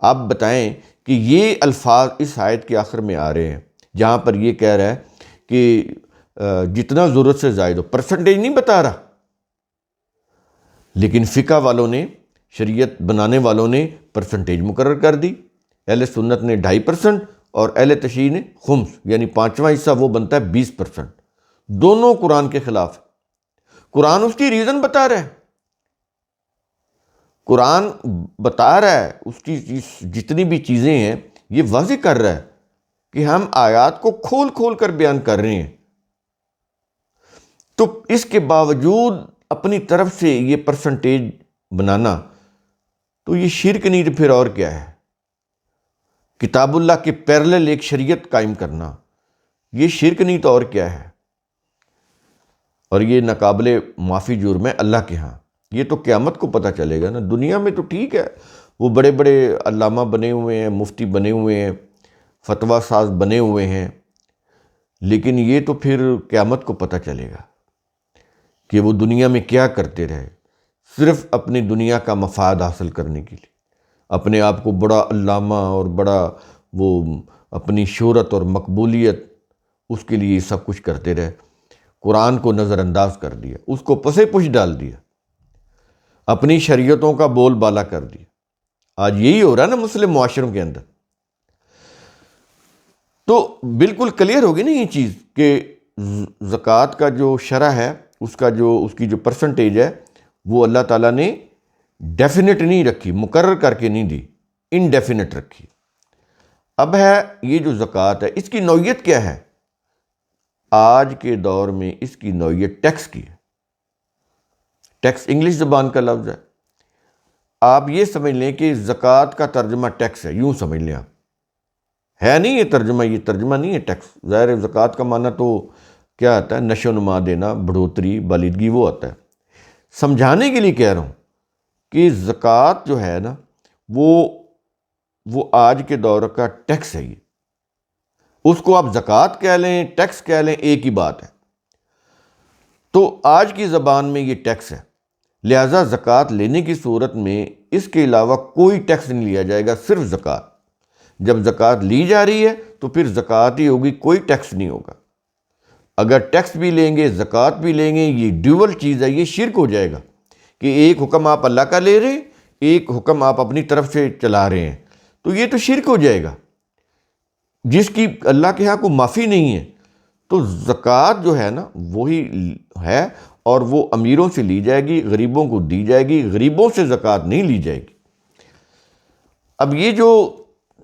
آپ بتائیں کہ یہ الفاظ اس آیت کے آخر میں آ رہے ہیں جہاں پر یہ کہہ رہا ہے کہ جتنا ضرورت سے زائد ہو، پرسنٹیج نہیں بتا رہا، لیکن فقہ والوں نے، شریعت بنانے والوں نے پرسنٹیج مقرر کر دی۔ اہل سنت نے 2.5% اور اہل تشیع نے خمس، یعنی 5واں حصہ، وہ بنتا ہے 20%۔ دونوں قرآن کے خلاف۔ قرآن اس کی ریزن بتا رہا ہے، قرآن بتا رہا ہے، اس کی جتنی بھی چیزیں ہیں یہ واضح کر رہا ہے کہ ہم آیات کو کھول کھول کر بیان کر رہے ہیں، تو اس کے باوجود اپنی طرف سے یہ پرسنٹیج بنانا تو یہ شرک نہیں تو پھر اور کیا ہے؟ کتاب اللہ کے پیرلل ایک شریعت قائم کرنا، یہ شرک نہیں تو اور کیا ہے؟ اور یہ ناقابل معافی جرم ہے اللہ کے ہاں۔ یہ تو قیامت کو پتہ چلے گا نا، دنیا میں تو ٹھیک ہے، وہ بڑے بڑے علامہ بنے ہوئے ہیں، مفتی بنے ہوئے ہیں، فتویٰ ساز بنے ہوئے ہیں، لیکن یہ تو پھر قیامت کو پتہ چلے گا کہ وہ دنیا میں کیا کرتے رہے، صرف اپنی دنیا کا مفاد حاصل کرنے کے لیے، اپنے آپ کو بڑا علامہ اور بڑا وہ اپنی شہرت اور مقبولیت، اس کے لیے سب کچھ کرتے رہے، قرآن کو نظر انداز کر دیا، اس کو پسے پش ڈال دیا، اپنی شریعتوں کا بول بالا کر دیا۔ آج یہی ہو رہا ہے نا مسلم معاشروں کے اندر۔ تو بالکل کلیئر ہوگی نا یہ چیز کہ زکوٰۃ کا جو شرح ہے، اس کی جو پرسنٹیج ہے، وہ اللہ تعالیٰ نے ڈیفینٹ نہیں رکھی، مقرر کر کے نہیں دی، انڈیفینٹ رکھی۔ اب ہے یہ جو زکوٰۃ ہے، اس کی نوعیت کیا ہے؟ آج کے دور میں اس کی نوعیت ٹیکس کی ہے۔ ٹیکس انگلش زبان کا لفظ ہے۔ آپ یہ سمجھ لیں کہ زکوٰۃ کا ترجمہ ٹیکس ہے، یوں سمجھ لیں آپ، ہے نہیں یہ ترجمہ نہیں ہے ٹیکس۔ ظاہر زکوٰۃ کا معنی تو کیا آتا ہے؟ نشو و نما دینا، بڑھوتری، بالیدگی، وہ آتا ہے۔ سمجھانے کے لیے کہہ رہا ہوں کہ زکوٰۃ جو ہے نا، وہ آج کے دور کا ٹیکس ہے۔ یہ اس کو آپ زکوٰۃ کہہ لیں، ٹیکس کہہ لیں، ایک ہی بات ہے۔ تو آج کی زبان میں یہ ٹیکس ہے، لہٰذا زکوٰۃ لینے کی صورت میں اس کے علاوہ کوئی ٹیکس نہیں لیا جائے گا، صرف زکوٰۃ۔ جب زکوٰۃ لی جا رہی ہے تو پھر زکوٰۃ ہی ہوگی، کوئی ٹیکس نہیں ہوگا۔ اگر ٹیکس بھی لیں گے، زکوٰۃ بھی لیں گے، یہ ڈیول چیز ہے، یہ شرک ہو جائے گا کہ ایک حکم آپ اللہ کا لے رہے ہیں، ایک حکم آپ اپنی طرف سے چلا رہے ہیں، تو یہ تو شرک ہو جائے گا جس کی اللہ کے ہاں کوئی معافی نہیں ہے۔ تو زکوٰۃ جو ہے نا وہی ہے، اور وہ امیروں سے لی جائے گی، غریبوں کو دی جائے گی، غریبوں سے زکوٰۃ نہیں لی جائے گی۔ اب یہ جو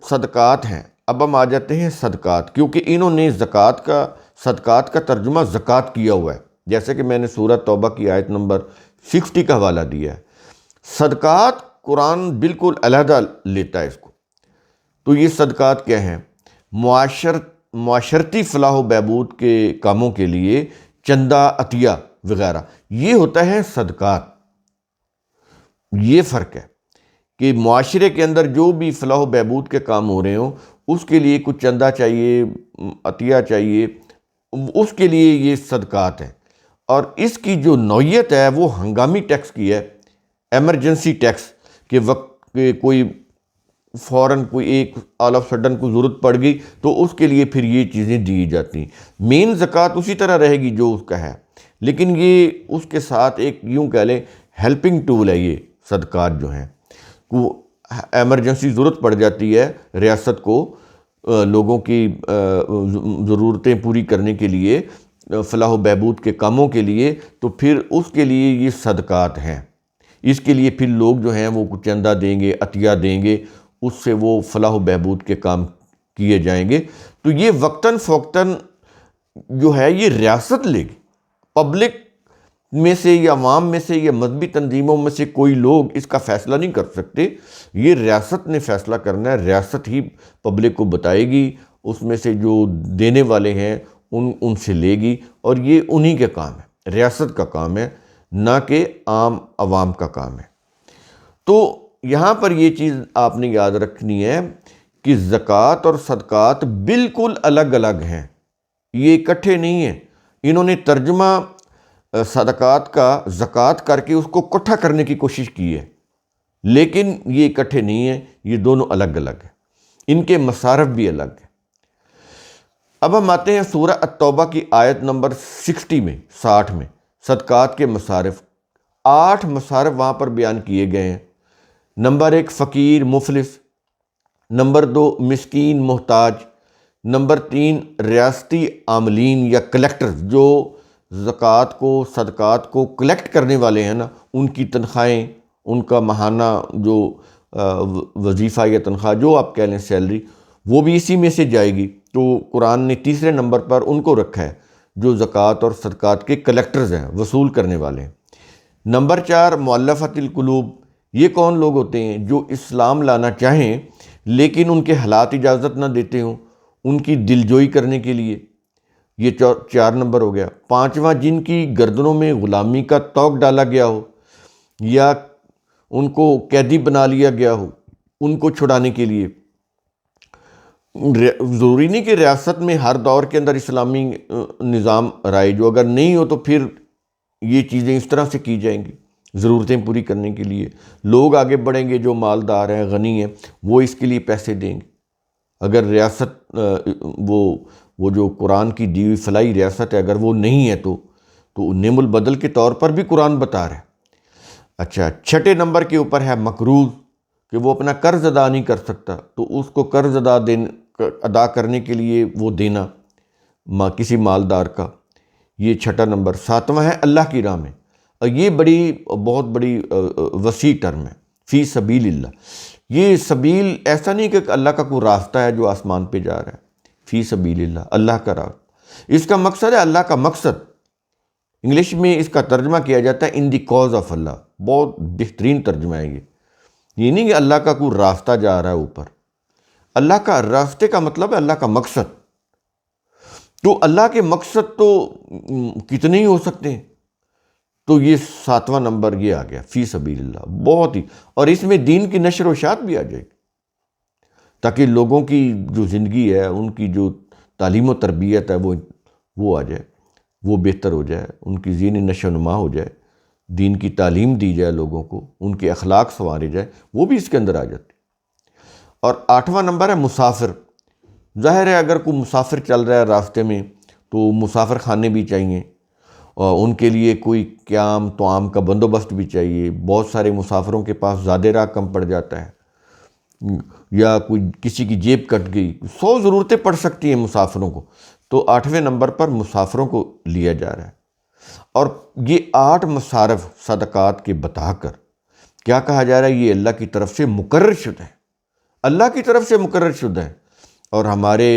صدقات ہیں، اب ہم آ جاتے ہیں صدقات، کیونکہ انہوں نے صدقات کا ترجمہ زکوٰۃ کیا ہوا ہے، جیسے کہ میں نے سورہ توبہ کی آیت نمبر 60 کا حوالہ دیا ہے۔ صدقات قرآن بالکل علیحدہ لیتا ہے اس کو۔ تو یہ صدقات کیا ہیں؟ معاشرتی فلاح و بہبود کے کاموں کے لیے چندہ، عطیہ وغیرہ، یہ ہوتا ہے صدقات۔ یہ فرق ہے کہ معاشرے کے اندر جو بھی فلاح و بہبود کے کام ہو رہے ہوں، اس کے لیے کچھ چندہ چاہیے، عطیہ چاہیے، اس کے لیے یہ صدقات ہیں۔ اور اس کی جو نوعیت ہے وہ ہنگامی ٹیکس کی ہے، ایمرجنسی ٹیکس، کہ وقت کوئی فوراً کوئی ایک آل آف سڈن کو ضرورت پڑ گئی تو اس کے لیے پھر یہ چیزیں دی جاتی ہیں۔ مین زکوٰۃ اسی طرح رہے گی جو اس کا ہے، لیکن یہ اس کے ساتھ ایک یوں کہہ لیں ہیلپنگ ٹول ہے۔ یہ صدقات جو ہیں، وہ ایمرجنسی ضرورت پڑ جاتی ہے ریاست کو لوگوں کی ضرورتیں پوری کرنے کے لیے، فلاح و بہبود کے کاموں کے لیے، تو پھر اس کے لیے یہ صدقات ہیں۔ اس کے لیے پھر لوگ جو ہیں وہ کچھ چندہ دیں گے، عطیہ دیں گے، اس سے وہ فلاح و بہبود کے کام کیے جائیں گے۔ تو یہ وقتاً فوقتاً جو ہے یہ ریاست لے گی، پبلک میں سے یا عوام میں سے یا مذہبی تنظیموں میں سے کوئی لوگ اس کا فیصلہ نہیں کر سکتے، یہ ریاست نے فیصلہ کرنا ہے۔ ریاست ہی پبلک کو بتائے گی، اس میں سے جو دینے والے ہیں ان سے لے گی، اور یہ انہی کے کام ہے، ریاست کا کام ہے، نہ کہ عام عوام کا کام ہے۔ تو یہاں پر یہ چیز آپ نے یاد رکھنی ہے کہ زکوٰۃ اور صدقات بالکل الگ الگ ہیں، یہ اکٹھے نہیں ہیں۔ انہوں نے ترجمہ صدقات کا زکوٰۃ کر کے اس کو اکٹھا کرنے کی کوشش کی ہے، لیکن یہ اکٹھے نہیں ہیں، یہ دونوں الگ الگ ہیں، ان کے مصارف بھی الگ ہیں۔ اب ہم آتے ہیں سورہ التوبہ کی آیت نمبر 60 میں، 60 میں، صدقات کے مصارف، 8 مصارف وہاں پر بیان کیے گئے ہیں۔ نمبر 1 فقیر مفلس، نمبر 2 مسکین محتاج، نمبر 3 ریاستی عاملین یا کلیکٹرز، جو زکوٰۃ کو صدقات کو کلیکٹ کرنے والے ہیں نا، ان کی تنخواہیں، ان کا ماہانہ جو وظیفہ یا تنخواہ جو آپ کہہ لیں سیلری، وہ بھی اسی میں سے جائے گی۔ تو قرآن نے تیسرے نمبر پر ان کو رکھا ہے جو زکوٰۃ اور صدقات کے کلیکٹرز ہیں، وصول کرنے والے ہیں۔ نمبر 4 مؤلفۃ القلوب، یہ کون لوگ ہوتے ہیں؟ جو اسلام لانا چاہیں لیکن ان کے حالات اجازت نہ دیتے ہوں، ان کی دلجوئی کرنے کے لیے، یہ 4 نمبر ہو گیا۔ 5واں جن کی گردنوں میں غلامی کا طوق ڈالا گیا ہو یا ان کو قیدی بنا لیا گیا ہو، ان کو چھڑانے کے لیے۔ ضروری نہیں کہ ریاست میں ہر دور کے اندر اسلامی نظام رائج ہو، اگر نہیں ہو تو پھر یہ چیزیں اس طرح سے کی جائیں گی ضرورتیں پوری کرنے کے لیے۔ لوگ آگے بڑھیں گے، جو مالدار ہیں، غنی ہیں، وہ اس کے لیے پیسے دیں گے۔ اگر ریاست وہ جو قرآن کی دی ہوئی فلاحی ریاست ہے، اگر وہ نہیں ہے تو نعم البدل کے طور پر بھی قرآن بتا رہا ہے۔ اچھا، چھٹے نمبر کے اوپر ہے مقروض، کہ وہ اپنا قرض ادا نہیں کر سکتا تو اس کو قرض ادا کرنے کے لیے وہ دینا کسی مالدار کا، یہ چھٹا نمبر۔ ساتواں ہے اللہ کی راہ میں، اور یہ بہت بڑی وسیع ٹرم ہے، فی سبیل اللہ۔ یہ سبیل ایسا نہیں کہ اللہ کا کوئی راستہ ہے جو آسمان پہ جا رہا ہے، فی سبیل اللہ، اللہ کا راستہ۔ اس کا مقصد ہے اللہ کا مقصد، انگلش میں اس کا ترجمہ کیا جاتا ہے ان دی کاز آف اللہ، بہت بہترین ترجمہ ہے یہ نہیں کہ اللہ کا کوئی راستہ جا رہا ہے اوپر، اللہ کا راستے کا مطلب ہے اللہ کا مقصد۔ تو اللہ کے مقصد تو کتنے ہی ہو سکتے ہیں، تو یہ ساتواں نمبر یہ آ گیا، فی سبیل اللہ، بہت ہی۔ اور اس میں دین کی نشر و اشاعت بھی آ جائے گی، تاکہ لوگوں کی جو زندگی ہے، ان کی جو تعلیم و تربیت ہے، وہ آ جائے، وہ بہتر ہو جائے، ان کی ذہنی نشو و نما ہو جائے، دین کی تعلیم دی جائے لوگوں کو، ان کے اخلاق سنوارے جائے، وہ بھی اس کے اندر آ جاتے۔ اور آٹھواں نمبر ہے مسافر۔ ظاہر ہے اگر کوئی مسافر چل رہا ہے راستے میں تو مسافر خانے بھی چاہیے، اور ان کے لیے کوئی قیام طعام کا بندوبست بھی چاہیے۔ بہت سارے مسافروں کے پاس زیادہ راہ کم پڑ جاتا ہے، یا کسی کی جیب کٹ گئی، 100 ضرورتیں پڑ سکتی ہیں مسافروں کو، تو 8ویں نمبر پر مسافروں کو لیا جا رہا ہے۔ اور یہ 8 مصارف صدقات کے بتا کر کیا کہا جا رہا ہے، یہ اللہ کی طرف سے مقرر شدہ ہے، اللہ کی طرف سے مقرر شدہ ہے۔ اور ہمارے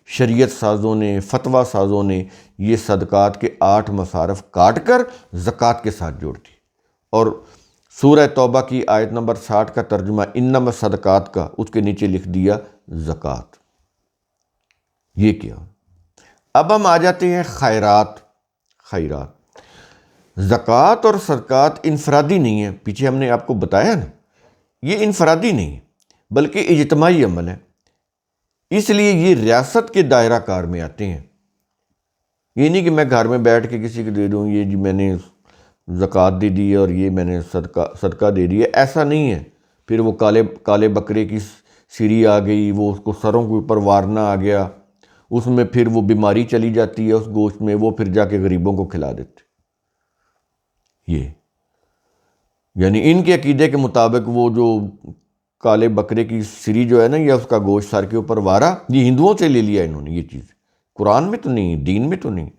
شریعت سازوں نے، فتویٰ سازوں نے یہ صدقات کے 8 مصارف کاٹ کر زکوٰۃ کے ساتھ جوڑ دی۔ اور سورہ توبہ کی آیت نمبر 60 کا ترجمہ انما الصدقات کا، اس کے نیچے لکھ دیا زکوٰۃ۔ یہ کیا؟ اب ہم آ جاتے ہیں خیرات۔ زکوٰۃ اور صدقات انفرادی نہیں ہے، پیچھے ہم نے آپ کو بتایا نا، یہ انفرادی نہیں ہے بلکہ اجتماعی عمل ہے، اس لیے یہ ریاست کے دائرہ کار میں آتے ہیں۔ یہ نہیں کہ میں گھر میں بیٹھ کے کسی کو دے دوں، یہ جی میں نے زکوٰۃ دے دی اور یہ میں نے صدقہ دے دیا، ایسا نہیں ہے۔ پھر وہ کالے بکرے کی سری آ گئی، وہ اس کو سروں کے اوپر وارنا آ گیا، اس میں پھر وہ بیماری چلی جاتی ہے اس گوشت میں، وہ پھر جا کے غریبوں کو کھلا دیتے۔ یہ یعنی ان کے عقیدے کے مطابق وہ جو کالے بکرے کی سری جو ہے نا، یا اس کا گوشت سر کے اوپر وارا، یہ ہندوؤں سے لے لیا انہوں نے، یہ چیز قرآن میں تو نہیں، دین میں تو نہیں۔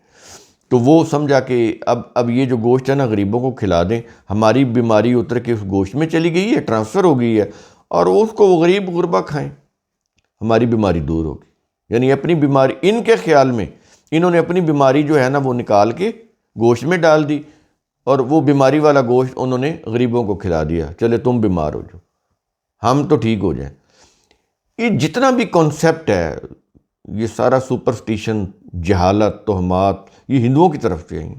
تو وہ سمجھا کہ اب یہ جو گوشت ہے نا غریبوں کو کھلا دیں، ہماری بیماری اتر کے اس گوشت میں چلی گئی ہے، ٹرانسفر ہو گئی ہے، اور اس کو وہ غریب غربا کھائیں، ہماری بیماری دور ہوگی۔ یعنی اپنی بیماری، ان کے خیال میں انہوں نے اپنی بیماری جو ہے نا وہ نکال کے گوشت میں ڈال دی، اور وہ بیماری والا گوشت انہوں نے غریبوں کو کھلا دیا، چلے تم بیمار ہو جاؤ، ہم تو ٹھیک ہو جائیں۔ یہ جتنا بھی کانسیپٹ ہے، یہ سارا سپرسٹیشن، جہالت، تہمات، یہ ہندوؤں کی طرف سے ہیں،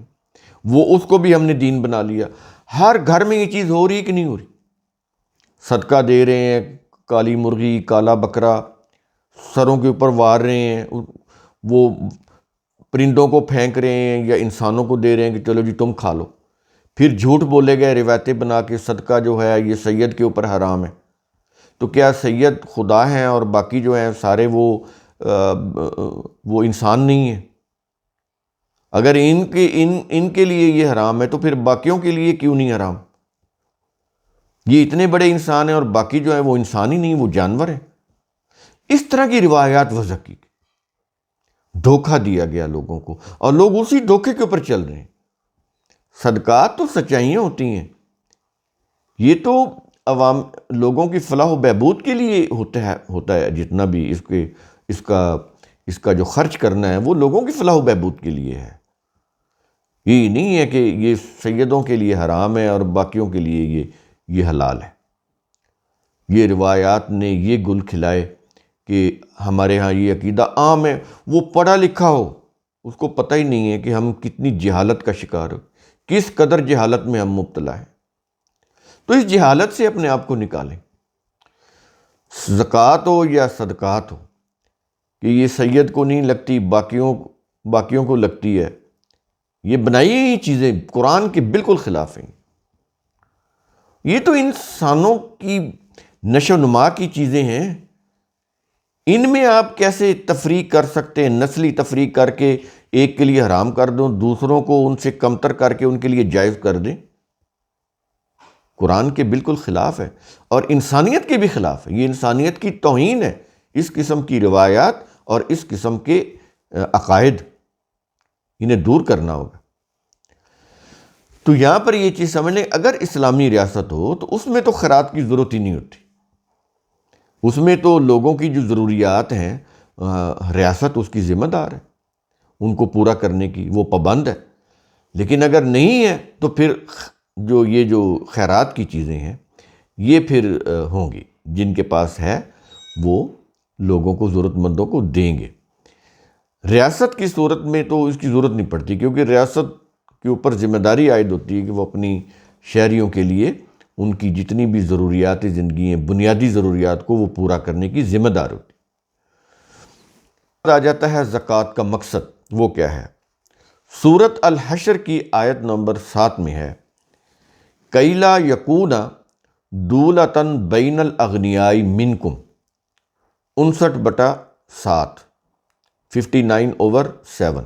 وہ اس کو بھی ہم نے دین بنا لیا۔ ہر گھر میں یہ چیز ہو رہی ہے کہ نہیں ہو رہی؟ صدقہ دے رہے ہیں، کالی مرغی، کالا بکرا سروں کے اوپر وار رہے ہیں، وہ پرندوں کو پھینک رہے ہیں یا انسانوں کو دے رہے ہیں کہ چلو جی تم کھا لو۔ پھر جھوٹ بولے گئے روایتیں بنا کے، صدقہ جو ہے یہ سید کے اوپر حرام ہے۔ تو کیا سید خدا ہیں اور باقی جو ہیں سارے وہ انسان نہیں ہیں؟ اگر ان کے لیے یہ حرام ہے تو پھر باقیوں کے لیے کیوں نہیں حرام؟ یہ اتنے بڑے انسان ہیں اور باقی جو ہیں وہ انسان ہی نہیں، وہ جانور ہیں۔ اس طرح کی روایات وضع کی، دھوکہ دیا گیا لوگوں کو، اور لوگ اسی دھوکے کے اوپر چل رہے ہیں۔ صدقات تو سچائیاں ہوتی ہیں، یہ تو عوام لوگوں کی فلاح و بہبود کے لیے ہوتا ہے، جتنا بھی اس کا جو خرچ کرنا ہے وہ لوگوں کی فلاح و بہبود کے لیے ہے۔ یہ نہیں ہے کہ یہ سیدوں کے لیے حرام ہے اور باقیوں کے لیے یہ حلال ہے۔ یہ روایات نے یہ گل کھلائے کہ ہمارے ہاں یہ عقیدہ عام ہے، وہ پڑھا لکھا ہو اس کو پتہ ہی نہیں ہے کہ ہم کتنی جہالت کا شکار ہو، کس قدر جہالت میں ہم مبتلا ہیں۔ تو اس جہالت سے اپنے آپ کو نکالیں، زکوٰۃ ہو یا صدقات ہو، کہ یہ سید کو نہیں لگتی، باقیوں کو لگتی ہے، یہ بنائی ہوئی چیزیں قرآن کے بالکل خلاف ہیں۔ یہ تو انسانوں کی نشو و نما کی چیزیں ہیں، ان میں آپ کیسے تفریق کر سکتے ہیں؟ نسلی تفریق کر کے ایک کے لیے حرام کر دو، دوسروں کو ان سے کمتر کر کے ان کے لیے جائز کر دیں۔ قرآن کے بالکل خلاف ہے اور انسانیت کے بھی خلاف ہے، یہ انسانیت کی توہین ہے۔ اس قسم کی روایات اور اس قسم کے عقائد انہیں دور کرنا ہوگا۔ تو یہاں پر یہ چیز سمجھ لیں، اگر اسلامی ریاست ہو تو اس میں تو خیرات کی ضرورت ہی نہیں ہوتی، اس میں تو لوگوں کی جو ضروریات ہیں ریاست اس کی ذمہ دار ہے ان کو پورا کرنے کی، وہ پابند ہے۔ لیکن اگر نہیں ہے تو پھر جو خیرات کی چیزیں ہیں یہ پھر ہوں گی، جن کے پاس ہے وہ لوگوں کو، ضرورت مندوں کو دیں گے۔ ریاست کی صورت میں تو اس کی ضرورت نہیں پڑتی، کیونکہ ریاست کے اوپر ذمہ داری عائد ہوتی ہے کہ وہ اپنی شہریوں کے لیے ان کی جتنی بھی ضروریات زندگی ہیں، بنیادی ضروریات کو وہ پورا کرنے کی ذمہ دار ہوتی ہے۔ آ جاتا ہے زکوٰۃ کا مقصد، وہ کیا ہے؟ سورۃ الحشر کی آیت نمبر 7 میں ہے، کَیْ لَا یَکُونَ دُولَةً بَیْنَ الْأَغْنِیَاءِ مِنْکُمْ، 59/7، 59/7،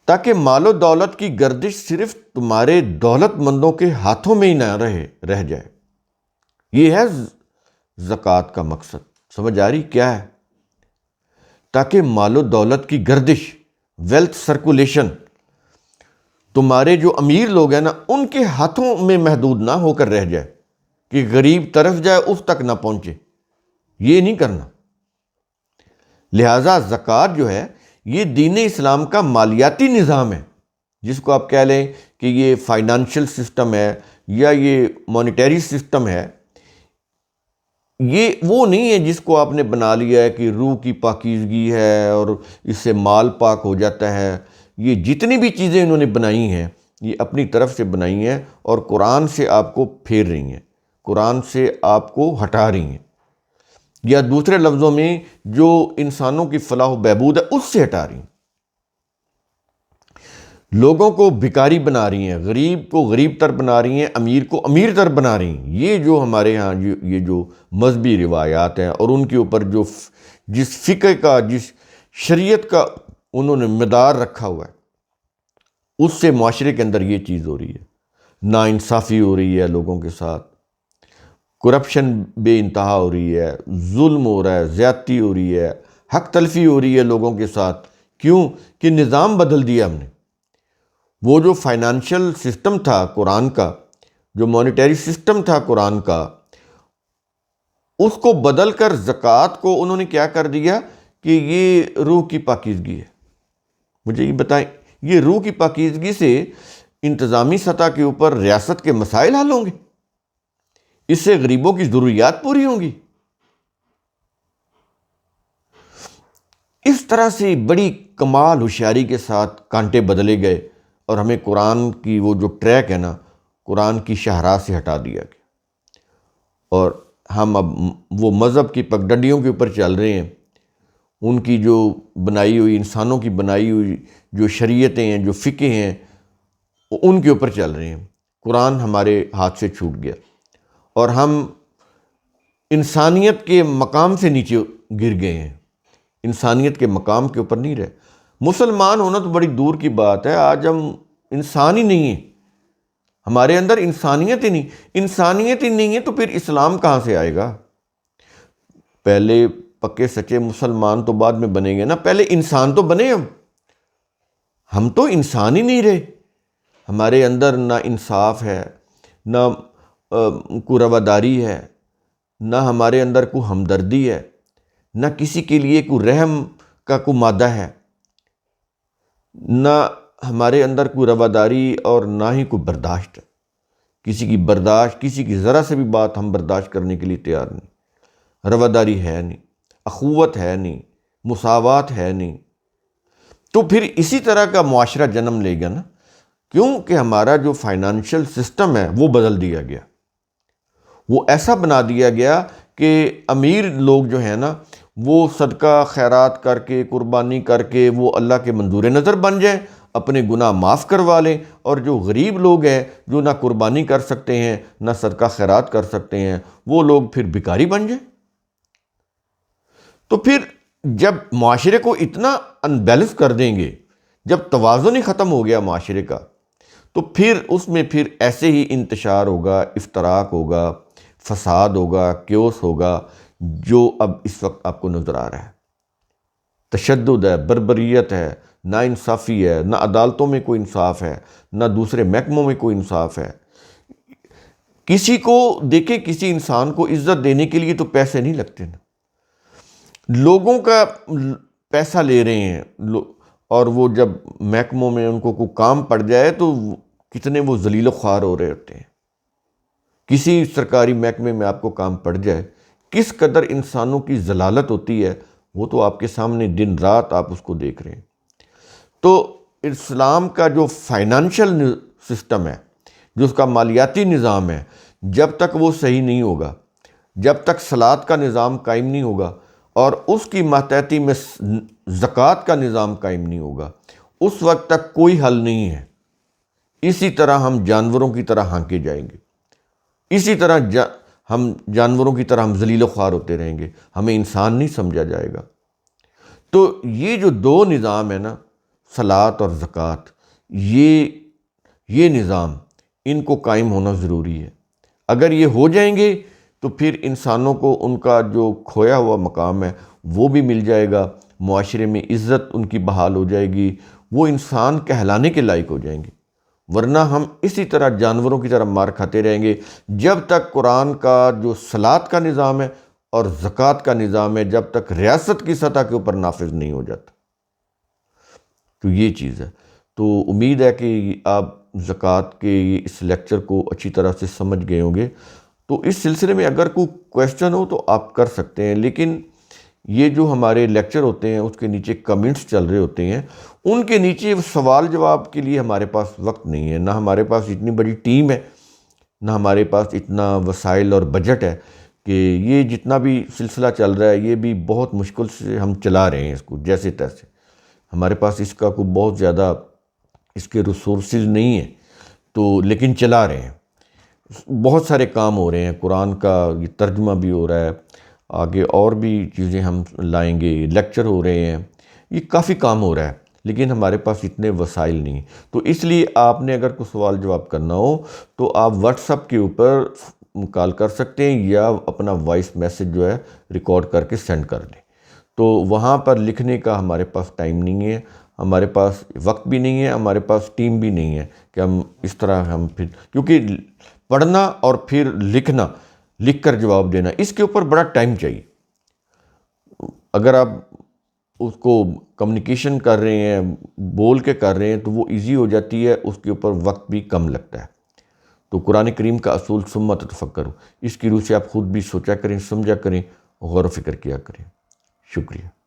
تاکہ مال و دولت کی گردش صرف تمہارے دولت مندوں کے ہاتھوں میں ہی نہ رہ جائے۔ یہ ہے زکوٰۃ کا مقصد۔ سمجھ آ رہی کیا ہے؟ تاکہ مال و دولت کی گردش، ویلتھ سرکولیشن، تمہارے جو امیر لوگ ہیں نا ان کے ہاتھوں میں محدود نہ ہو کر رہ جائے، کہ غریب طرف جائے اس تک نہ پہنچے، یہ نہیں کرنا۔ لہٰذا زکوٰۃ جو ہے یہ دین اسلام کا مالیاتی نظام ہے، جس کو آپ کہہ لیں کہ یہ فائنانشل سسٹم ہے یا یہ مانیٹری سسٹم ہے۔ یہ وہ نہیں ہے جس کو آپ نے بنا لیا ہے کہ روح کی پاکیزگی ہے اور اس سے مال پاک ہو جاتا ہے۔ یہ جتنی بھی چیزیں انہوں نے بنائی ہیں یہ اپنی طرف سے بنائی ہیں اور قرآن سے آپ کو پھیر رہی ہیں، قرآن سے آپ کو ہٹا رہی ہیں، یا دوسرے لفظوں میں جو انسانوں کی فلاح و بہبود ہے اس سے ہٹا رہی ہیں۔ لوگوں کو بھکاری بنا رہی ہیں، غریب کو غریب تر بنا رہی ہیں، امیر کو امیر تر بنا رہی ہیں۔ یہ جو ہمارے ہاں یہ جو مذہبی روایات ہیں اور ان کے اوپر جو جس فقہ کا، جس شریعت کا انہوں نے مدار رکھا ہوا ہے، اس سے معاشرے کے اندر یہ چیز ہو رہی ہے، ناانصافی ہو رہی ہے لوگوں کے ساتھ، کرپشن بے انتہا ہو رہی ہے، ظلم ہو رہا ہے، زیادتی ہو رہی ہے، حق تلفی ہو رہی ہے لوگوں کے ساتھ۔ کیوں کہ نظام بدل دیا ہم نے۔ وہ جو فائنانشل سسٹم تھا قرآن کا، جو مانیٹری سسٹم تھا قرآن کا، اس کو بدل کر زکوٰۃ کو انہوں نے کیا کر دیا کہ یہ روح کی پاکیزگی ہے۔ مجھے یہ بتائیں، یہ روح کی پاکیزگی سے انتظامی سطح کے اوپر ریاست کے مسائل حل ہوں گے؟ اس سے غریبوں کی ضروریات پوری ہوں گی؟ اس طرح سے بڑی کمال ہوشیاری کے ساتھ کانٹے بدلے گئے اور ہمیں قرآن کی وہ جو ٹریک ہے نا، قرآن کی شاہراہ سے ہٹا دیا گیا، اور ہم اب وہ مذہب کی پگڈنڈیوں کے اوپر چل رہے ہیں، ان کی جو بنائی ہوئی، انسانوں کی بنائی ہوئی جو شریعتیں ہیں، جو فقہ ہیں، ان کے اوپر چل رہے ہیں۔ قرآن ہمارے ہاتھ سے چھوٹ گیا اور ہم انسانیت کے مقام سے نیچے گر گئے ہیں، انسانیت کے مقام کے اوپر نہیں رہے۔ مسلمان ہونا تو بڑی دور کی بات ہے، آج ہم انسان ہی نہیں ہیں، ہمارے اندر انسانیت ہی نہیں، انسانیت ہی نہیں ہے تو پھر اسلام کہاں سے آئے گا؟ پہلے پکے سچے مسلمان تو بعد میں بنیں گے نا، پہلے انسان تو بنے ہم تو انسان ہی نہیں رہے۔ ہمارے اندر نہ انصاف ہے، نہ کوئی رواداری ہے، نہ ہمارے اندر کوئی ہمدردی ہے، نہ کسی کے لیے کوئی رحم کا کوئی مادہ ہے، نہ ہمارے اندر کوئی رواداری اور نہ ہی کوئی برداشت ہے۔ کسی کی برداشت، کسی کی ذرا سے بھی بات ہم برداشت کرنے کے لیے تیار نہیں، رواداری ہے نہیں، اخوت ہے نہیں، مساوات ہے نہیں۔ تو پھر اسی طرح کا معاشرہ جنم لے گا نا، کیونکہ ہمارا جو فائنانشل سسٹم ہے وہ بدل دیا گیا، وہ ایسا بنا دیا گیا کہ امیر لوگ جو ہیں نا وہ صدقہ خیرات کر کے قربانی کر کے وہ اللہ کے منظور نظر بن جائیں، اپنے گناہ معاف کروا لیں، اور جو غریب لوگ ہیں جو نہ قربانی کر سکتے ہیں نہ صدقہ خیرات کر سکتے ہیں، وہ لوگ پھر بھکاری بن جائیں۔ تو پھر جب معاشرے کو اتنا انبیلنس کر دیں گے، جب توازن ہی ختم ہو گیا معاشرے کا، تو پھر اس میں پھر ایسے ہی انتشار ہوگا، افتراق ہوگا، فساد ہوگا، کیوس ہوگا، جو اب اس وقت آپ کو نظر آ رہا ہے۔ تشدد ہے، بربریت ہے، نا انصافی ہے، نہ عدالتوں میں کوئی انصاف ہے، نہ دوسرے محکموں میں کوئی انصاف ہے۔ کسی کو دیکھیں، کسی انسان کو عزت دینے کے لیے تو پیسے نہیں لگتے نا، لوگوں کا پیسہ لے رہے ہیں، اور وہ جب محکموں میں ان کو کوئی کام پڑ جائے تو کتنے وہ ذلیل و خوار ہو رہے ہوتے ہیں۔ کسی سرکاری محکمے میں آپ کو کام پڑ جائے، کس قدر انسانوں کی ضلالت ہوتی ہے، وہ تو آپ کے سامنے دن رات آپ اس کو دیکھ رہے ہیں۔ تو اسلام کا جو فائنانشل سسٹم ہے، جو اس کا مالیاتی نظام ہے، جب تک وہ صحیح نہیں ہوگا، جب تک صلاۃ کا نظام قائم نہیں ہوگا اور اس کی ماتحتی میں زکوٰۃ کا نظام قائم نہیں ہوگا، اس وقت تک کوئی حل نہیں ہے۔ اسی طرح ہم جانوروں کی طرح ہانکے جائیں گے، اسی طرح ہم جانوروں کی طرح ہم ذلیل و خوار ہوتے رہیں گے، ہمیں انسان نہیں سمجھا جائے گا۔ تو یہ جو دو نظام ہے نا، صلاۃ اور زکوٰۃ، یہ نظام، ان کو قائم ہونا ضروری ہے۔ اگر یہ ہو جائیں گے تو پھر انسانوں کو ان کا جو کھویا ہوا مقام ہے وہ بھی مل جائے گا، معاشرے میں عزت ان کی بحال ہو جائے گی، وہ انسان کہلانے کے لائق ہو جائیں گے۔ ورنہ ہم اسی طرح جانوروں کی طرح مار کھاتے رہیں گے جب تک قرآن کا جو صلاۃ کا نظام ہے اور زکوٰۃ کا نظام ہے، جب تک ریاست کی سطح کے اوپر نافذ نہیں ہو جاتا۔ تو یہ چیز ہے۔ تو امید ہے کہ آپ زکوٰۃ کے اس لیکچر کو اچھی طرح سے سمجھ گئے ہوں گے۔ تو اس سلسلے میں اگر کوئی کویسچن ہو تو آپ کر سکتے ہیں، لیکن یہ جو ہمارے لیکچر ہوتے ہیں اس کے نیچے کمنٹس چل رہے ہوتے ہیں، ان کے نیچے سوال جواب کے لیے ہمارے پاس وقت نہیں ہے، نہ ہمارے پاس اتنی بڑی ٹیم ہے، نہ ہمارے پاس اتنا وسائل اور بجٹ ہے کہ یہ جتنا بھی سلسلہ چل رہا ہے یہ بھی بہت مشکل سے ہم چلا رہے ہیں اس کو جیسے تیسے۔ ہمارے پاس اس کا کوئی بہت زیادہ اس کے ریسورسز نہیں ہیں، تو لیکن چلا رہے ہیں۔ بہت سارے کام ہو رہے ہیں، قرآن کا یہ ترجمہ بھی ہو رہا ہے، آگے اور بھی چیزیں ہم لائیں گے، لیکچر ہو رہے ہیں، یہ کافی کام ہو رہا ہے، لیکن ہمارے پاس اتنے وسائل نہیں۔ تو اس لیے آپ نے اگر کوئی سوال جواب کرنا ہو تو آپ واٹس ایپ کے اوپر کال کر سکتے ہیں، یا اپنا وائس میسج جو ہے ریکارڈ کر کے سینڈ کر دیں۔ تو وہاں پر لکھنے کا ہمارے پاس ٹائم نہیں ہے، ہمارے پاس وقت بھی نہیں ہے، ہمارے پاس ٹیم بھی نہیں ہے کہ ہم اس طرح پھر، کیونکہ پڑھنا اور پھر لکھنا، لکھ کر جواب دینا، اس کے اوپر بڑا ٹائم چاہیے۔ اگر آپ اس کو کمیونیکیشن کر رہے ہیں، بول کے کر رہے ہیں، تو وہ ایزی ہو جاتی ہے، اس کے اوپر وقت بھی کم لگتا ہے۔ تو قرآن کریم کا اصول ثم تفکروا، اس کی روح سے آپ خود بھی سوچا کریں، سمجھا کریں، غور و فکر کیا کریں۔ شکریہ۔